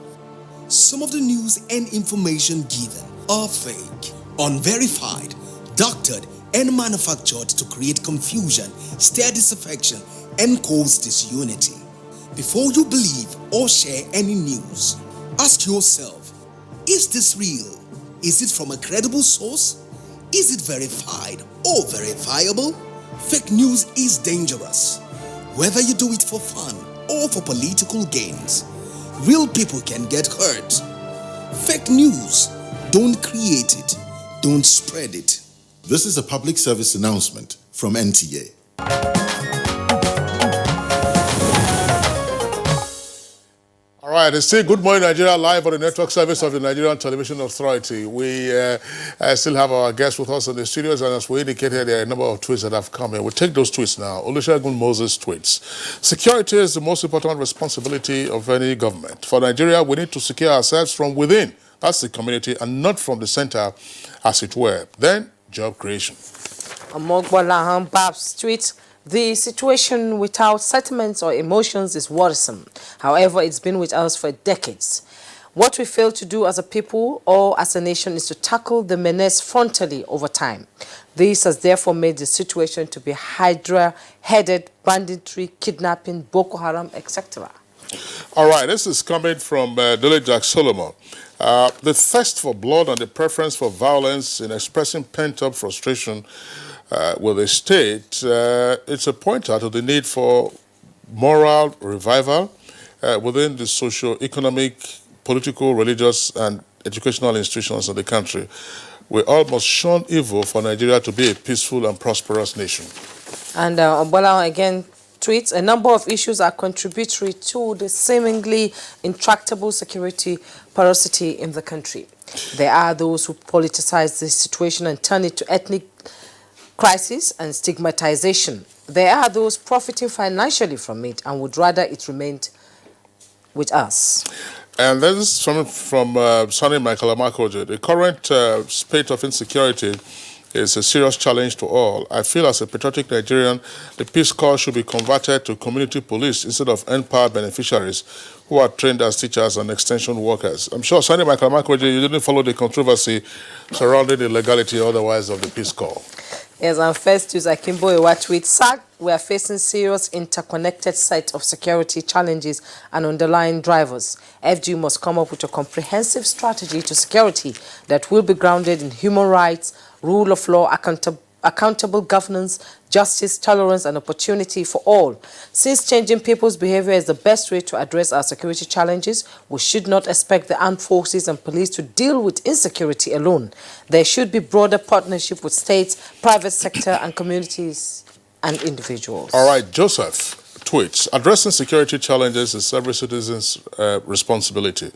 Some of the news and information given are fake, unverified, doctored, and manufactured to create confusion, stir disaffection, and cause disunity. Before you believe or share any news, ask yourself, is this real? Is it from a credible source? Is it verified or verifiable? Fake news is dangerous, whether you do it for fun or for political gains. Real people can get hurt. Fake news, don't create it, don't spread it. This is a public service announcement from NTA. All right, it's still Good Morning Nigeria live on the network service of the Nigerian Television Authority. We still have our guests with us in the studios, and as we indicated, there are a number of tweets that have come in. We'll take those tweets now. Olusegun Moses tweets, security is the most important responsibility of any government. For Nigeria, we need to secure ourselves from within. That's the community, and not from the center, as it were. Then, job creation. Amogbola Babs tweets, the situation without sentiments or emotions is worrisome. However, it's been with us for decades. What we fail to do as a people or as a nation is to tackle the menace frontally over time. This has therefore made the situation to be Hydra-headed banditry, kidnapping, Boko Haram, etc. All right, this is coming from Dele Jack Solomon. The thirst for blood and the preference for violence in expressing pent-up frustration with the state, it's a pointer to the need for moral revival within the socio-economic, political, religious, and educational institutions of the country. We all must shun evil for Nigeria to be a peaceful and prosperous nation. And Ombola again tweets, a number of issues are contributory to the seemingly intractable security porosity in the country. There are those who politicize this situation and turn it to ethnic crisis and stigmatization. There are those profiting financially from it and would rather it remained with us. And this is from Sonny Michael Amakoje. The current spate of insecurity is a serious challenge to all. I feel as a patriotic Nigerian, the Peace Corps should be converted to community police instead of empowered beneficiaries who are trained as teachers and extension workers. I'm sure, Sonny Michael Amakoje, you didn't follow the controversy surrounding the legality or otherwise of the Peace Corps. Yes, and first is Akimbo Ewa tweet, SAG, we are facing serious interconnected set of security challenges and underlying drivers. FG must come up with a comprehensive strategy to security that will be grounded in human rights, rule of law, accountable governance, justice, tolerance, and opportunity for all. Since changing people's behavior is the best way to address our security challenges, we should not expect the armed forces and police to deal with insecurity alone. There should be broader partnership with states, private sector, and communities and individuals. All right, Joseph tweets, addressing security challenges is every citizen's responsibility.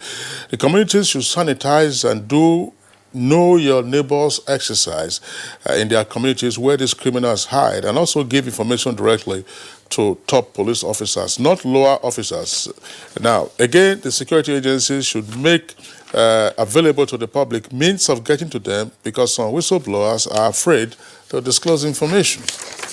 The communities should sanitize and do know your neighbors exercise in their communities where these criminals hide, and also give information directly to top police officers, not lower officers. Now, again, the security agencies should make available to the public means of getting to them, because some whistleblowers are afraid to disclose information.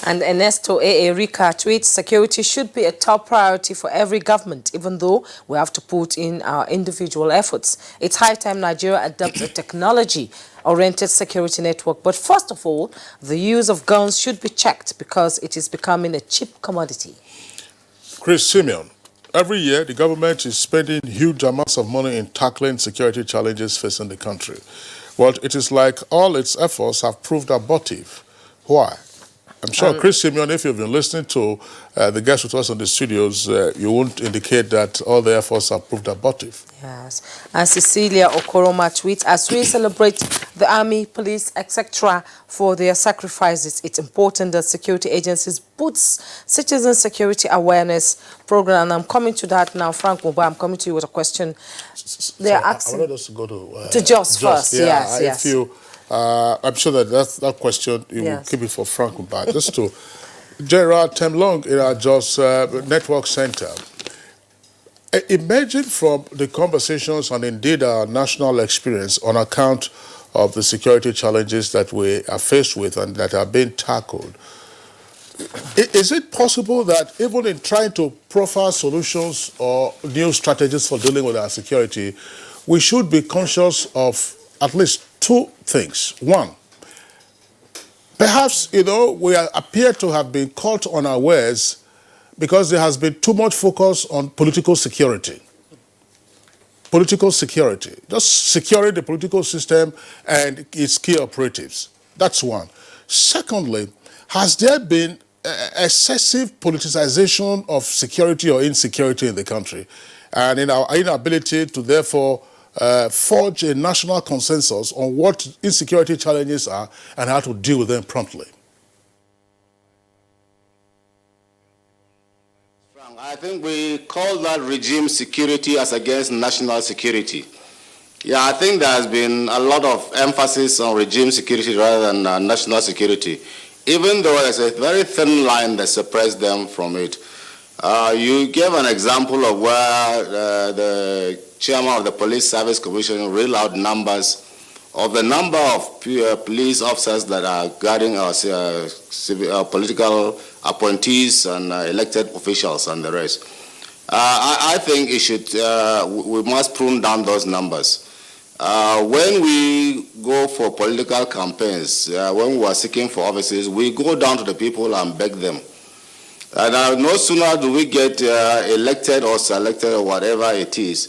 And Ernesto A. Rika tweets, security should be a top priority for every government, even though we have to put in our individual efforts. It's high time Nigeria adopts a technology-oriented security network. But first of all, the use of guns should be checked because it is becoming a cheap commodity. Chris Simeon, every year the government is spending huge amounts of money in tackling security challenges facing the country. Well, it is like all its efforts have proved abortive. Why? I'm sure, Chris Simeon, if you've been listening to the guests with us in the studios, you won't indicate that all the efforts have proved abortive. Yes. And Cecilia Okoroma tweets, as we celebrate the army, police, etc. for their sacrifices, it's important that security agencies boost citizen security awareness program. And I'm coming to that now. Frank Muba, I'm coming to you with a question. They're asking... I wanted us to go to Jos first, yeah, yes. If you, I'm sure that question, you will keep it for Frank Muba. Just to Gerard Temlong in our Jos Network Center. Emerging from the conversations and indeed our national experience on account of the security challenges that we are faced with and that are being tackled, is it possible that even in trying to profile solutions or new strategies for dealing with our security, we should be conscious of at least two things? One, perhaps, we appear to have been caught unawares because there has been too much focus on political security. Political security. Just securing the political system and its key operatives. That's one. Secondly, has there been excessive politicization of security or insecurity in the country? And in our inability to therefore forge a national consensus on what insecurity challenges are and how to deal with them promptly. I think we call that regime security as against national security. Yeah, I think there has been a lot of emphasis on regime security rather than national security, even though there's a very thin line that separates them from it. You gave an example of where the chairman of the Police Service Commission read out numbers of the number of police officers that are guarding our political appointees and elected officials and the rest. I think it should, we must prune down those numbers. When we go for political campaigns, when we are seeking for offices, we go down to the people and beg them. And no sooner do we get elected or selected or whatever it is,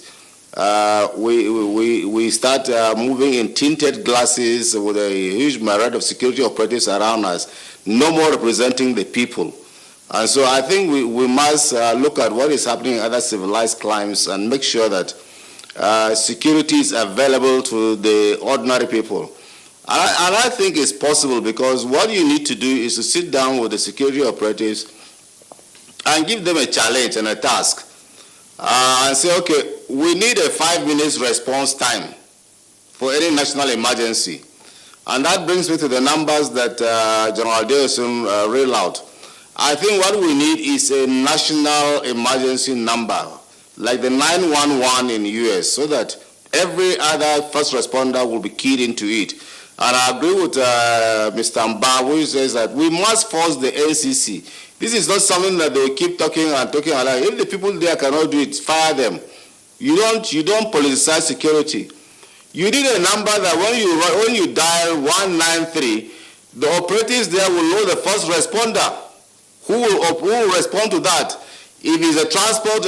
we start moving in tinted glasses with a huge myriad of security operatives around us, no more representing the people. And so I think we must look at what is happening in other civilized climes and make sure that security is available to the ordinary people. And I think it's possible, because what you need to do is to sit down with the security operatives and give them a challenge and a task. And say, okay, we need a 5 minutes response time for any national emergency. And that brings me to the numbers that General Adeosun read out. I think what we need is a national emergency number, like the 911 in the US, so that every other first responder will be keyed into it. And I agree with Mr. Mba, who says that we must force the NCC. This is not something that they keep talking and talking about. If the people there cannot do it, fire them. You don't politicize security. You need a number that when you dial 193, the operatives there will know the first responder who will respond to that. If it's a transport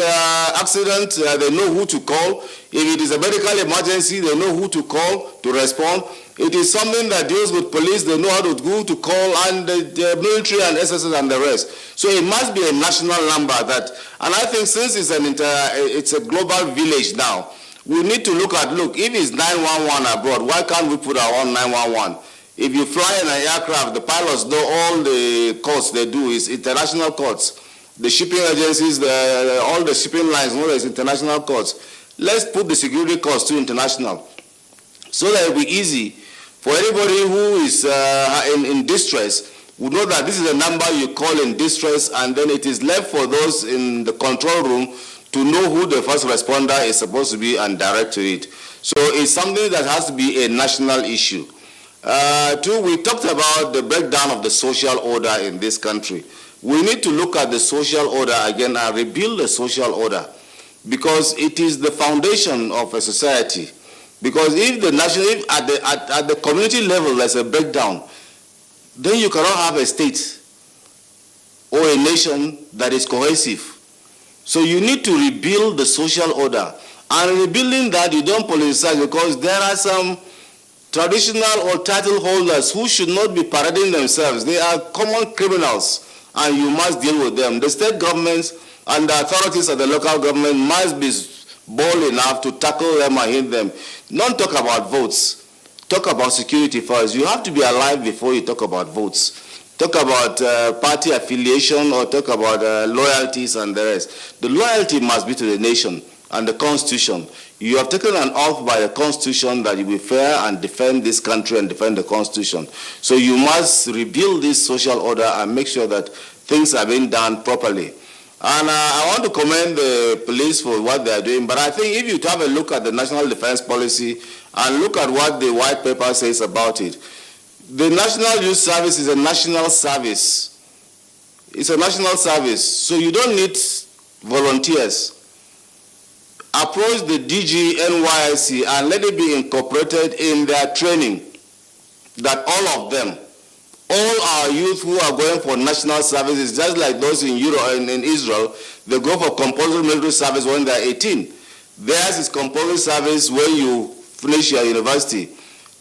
accident, they know who to call. If it is a medical emergency, they know who to call to respond. It is something that deals with police, they know how to go to call, and the military and SSS and the rest. So it must be a national number that, and I think since it's a global village now, we need to look, if it's 911 abroad, why can't we put our own 911? If you fly in an aircraft, the pilots know all the calls they do is international calls. The shipping agencies, all the shipping lines know there's international calls. Let's put the security calls to international, so that it will be easy for anybody who is in distress. We know that this is a number you call in distress, and then it is left for those in the control room to know who the first responder is supposed to be and direct to it. So it's something that has to be a national issue. Two, we talked about the breakdown of the social order in this country. We need to look at the social order again and rebuild the social order, because it is the foundation of a society. Because if at the community level there's a breakdown, then you cannot have a state or a nation that is cohesive. So you need to rebuild the social order. And rebuilding that, you don't politicize, because there are some traditional or title holders who should not be parading themselves. They are common criminals, and you must deal with them. The state governments and the authorities of the local government must be bold enough to tackle them and hit them. Don't talk about votes. Talk about security first. You have to be alive before you talk about votes. Talk about party affiliation or talk about loyalties and the rest. The loyalty must be to the nation and the Constitution. You have taken an oath by the Constitution that you will fair and defend this country and defend the Constitution. So you must rebuild this social order and make sure that things are being done properly. And I want to commend the police for what they are doing, but I think if you have a look at the National Defense Policy and look at what the white paper says about it, the National Youth Service is a national service. It's a national service, so you don't need volunteers. Approach the DG, NYSC, and let it be incorporated in their training, that all of them, all our youth who are going for national services, just like those in Europe and in Israel, they go for compulsory military service when they're 18. Theirs is compulsory service when you finish your university.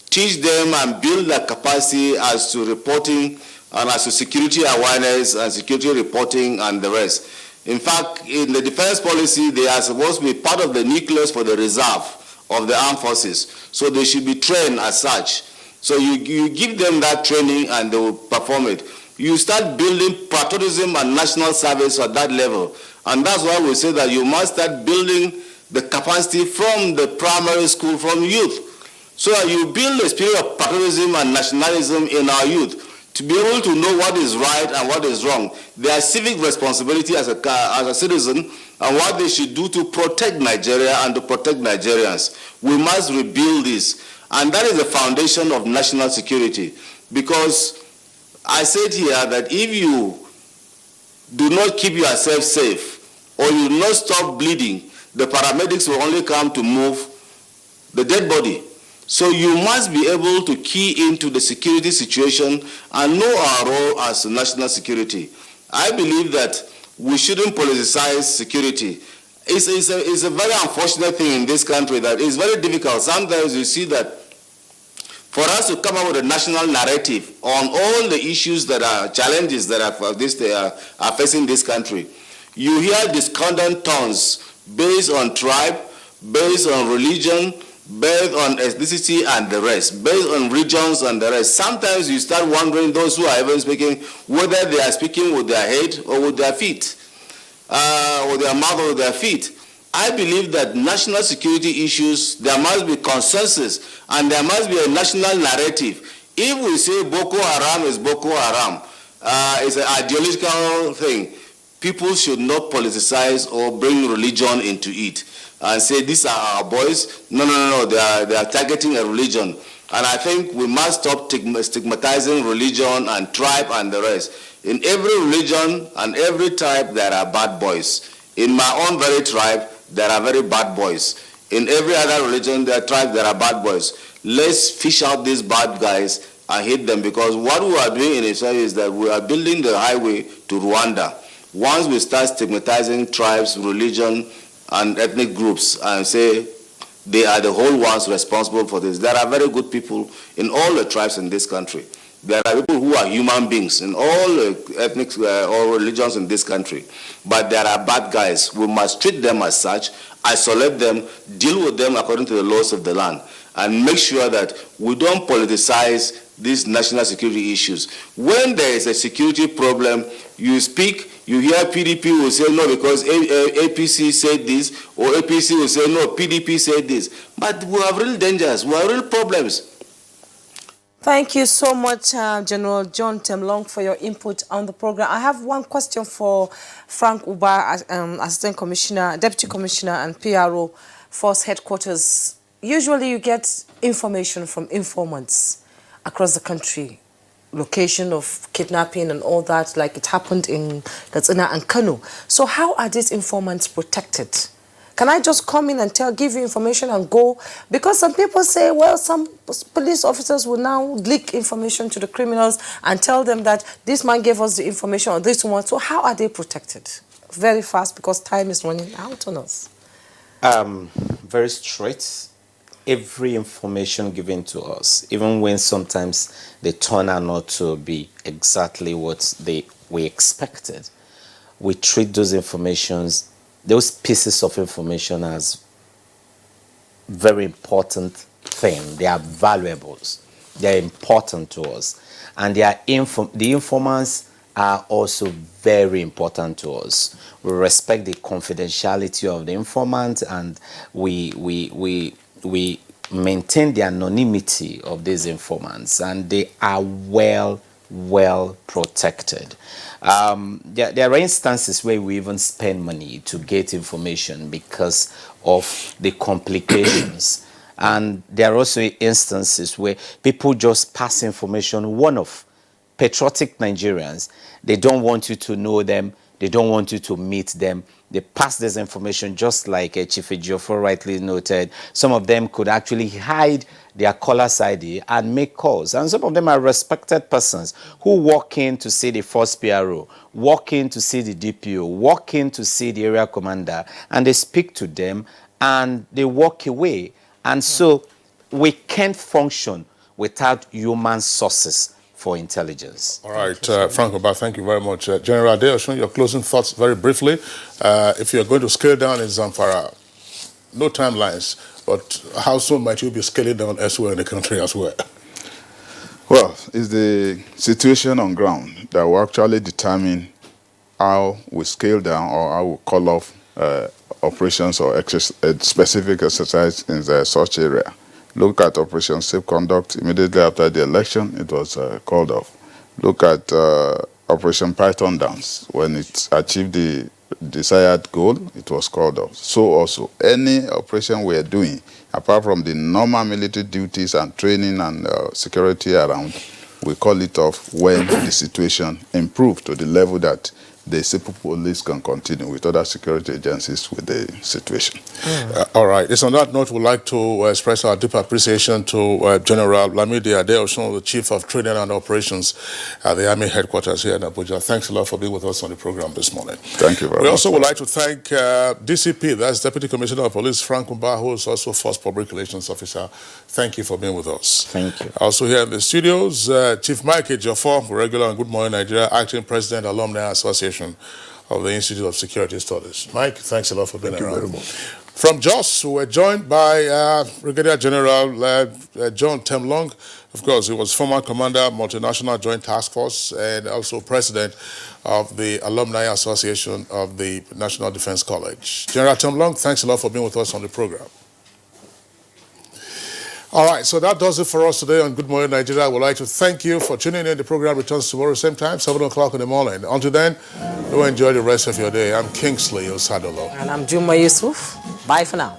Teach them and build their capacity as to reporting and as to security awareness and security reporting and the rest. In fact, in the defense policy, they are supposed to be part of the nucleus for the reserve of the armed forces. So they should be trained as such. So you give them that training and they will perform it. You start building patriotism and national service at that level. And that's why we say that you must start building the capacity from the primary school, from youth. So that you build a spirit of patriotism and nationalism in our youth, to be able to know what is right and what is wrong. Their civic responsibility as a citizen and what they should do to protect Nigeria and to protect Nigerians. We must rebuild this. And that is the foundation of national security. Because I said here that if you do not keep yourself safe or you do not stop bleeding, the paramedics will only come to move the dead body. So you must be able to key into the security situation and know our role as national security. I believe that we shouldn't politicize security. It's a very unfortunate thing in this country that it's very difficult. Sometimes you see that for us to come up with a national narrative on all the issues that are challenges that are facing this country, you hear discordant tones based on tribe, based on religion, based on ethnicity and the rest, based on regions and the rest. Sometimes you start wondering, those who are even speaking, whether they are speaking with their head or with their feet, with their mouth or with their feet. I believe that national security issues, there must be consensus and there must be a national narrative. If we say Boko Haram is Boko Haram, it's an ideological thing. People should not politicize or bring religion into it and say these are our boys. No, they are targeting a religion. And I think we must stop stigmatizing religion and tribe and the rest. In every religion and every tribe, there are bad boys. In my own very tribe, there are very bad boys. In every other religion, there are bad boys. Let's fish out these bad guys and hit them, because what we are doing in itself is that we are building the highway to Rwanda. Once we start stigmatizing tribes, religion, and ethnic groups and say they are the whole ones responsible for this, there are very good people in all the tribes in this country. There are people who are human beings in all the ethnic or religions in this country. But there are bad guys. We must treat them as such, isolate them, deal with them according to the laws of the land, and make sure that we don't politicize these national security issues. When there is a security problem, you speak, you hear PDP will say no because APC said this, or APC will say no, PDP said this. But we have real dangers, we have real problems. Thank you so much, General John Temlong, for your input on the program. I have one question for Frank Uba, Assistant Commissioner, Deputy Commissioner and PRO, Force Headquarters. Usually you get information from informants across the country, location of kidnapping and all that, like it happened in Katsina and Kano. So how are these informants protected? Can I just come in and give you information and go? Because some people say, well, some police officers will now leak information to the criminals and tell them that this man gave us the information or this one. So how are they protected? Very fast, because time is running out on us. Very straight. every information given to us, even when sometimes they turn out not to be exactly what we expected, we treat those pieces of information as very important thing. They are valuables. They are important to us. And the informants are also very important to us. We respect the confidentiality of the informant, and we maintain the anonymity of these informants, and they are well protected. There are instances where we even spend money to get information because of the complications. And there are also instances where people just pass information one-off. Patriotic Nigerians, they don't want you to know them, they don't want you to meet them. They pass this information, just like Chief Ejiofor rightly noted. Some of them could actually hide their caller's ID and make calls. And some of them are respected persons who walk in to see the first PRO, walk in to see the DPO, walk in to see the area commander, and they speak to them and they walk away. And so we can't function without human sources for intelligence. All right, Frank Oba, thank you very much. General Adeosun, your closing thoughts very briefly. If you're going to scale down in Zamfara, no timelines, but how soon might you be scaling down elsewhere in the country as well? Well, it's the situation on ground that will actually determine how we scale down or how we call off operations or specific exercise in such area. Look at Operation Safe Conduct. Immediately after the election, it was called off. Look at Operation Python Dance. When it achieved the desired goal, it was called off. So also, any operation we are doing, apart from the normal military duties and training and security around, we call it off when the situation improved to the level that the simple police can continue with other security agencies with the situation. All right. It's on that note, we'd like to express our deep appreciation to General Lamidi Adeosun, the Chief of Training and Operations at the Army Headquarters here in Abuja. Thanks a lot for being with us on the program this morning. Thank you very much. We also would like to thank DCP, that's Deputy Commissioner of Police, Frank Umba, who is also First Public Relations Officer. Thank you for being with us. Thank you. Also here in the studios, Chief Mike Ejiofor, regular on Good Morning Nigeria, Acting President, Alumni Association of the Institute of Security Studies. Mike, thanks a lot for being around. Thank you very much. From Jos, we're joined by Brigadier General John Temlong. Of course, he was former commander, Multinational Joint Task Force, and also president of the Alumni Association of the National Defense College. General Temlong, thanks a lot for being with us on the program. All right, so that does it for us today on Good Morning Nigeria. I would like to thank you for tuning in. The program returns tomorrow, same time, 7 o'clock in the morning. Until then, do enjoy the rest of your day. I'm Kingsley Osadolo. And I'm Juma Yusuf. Bye for now.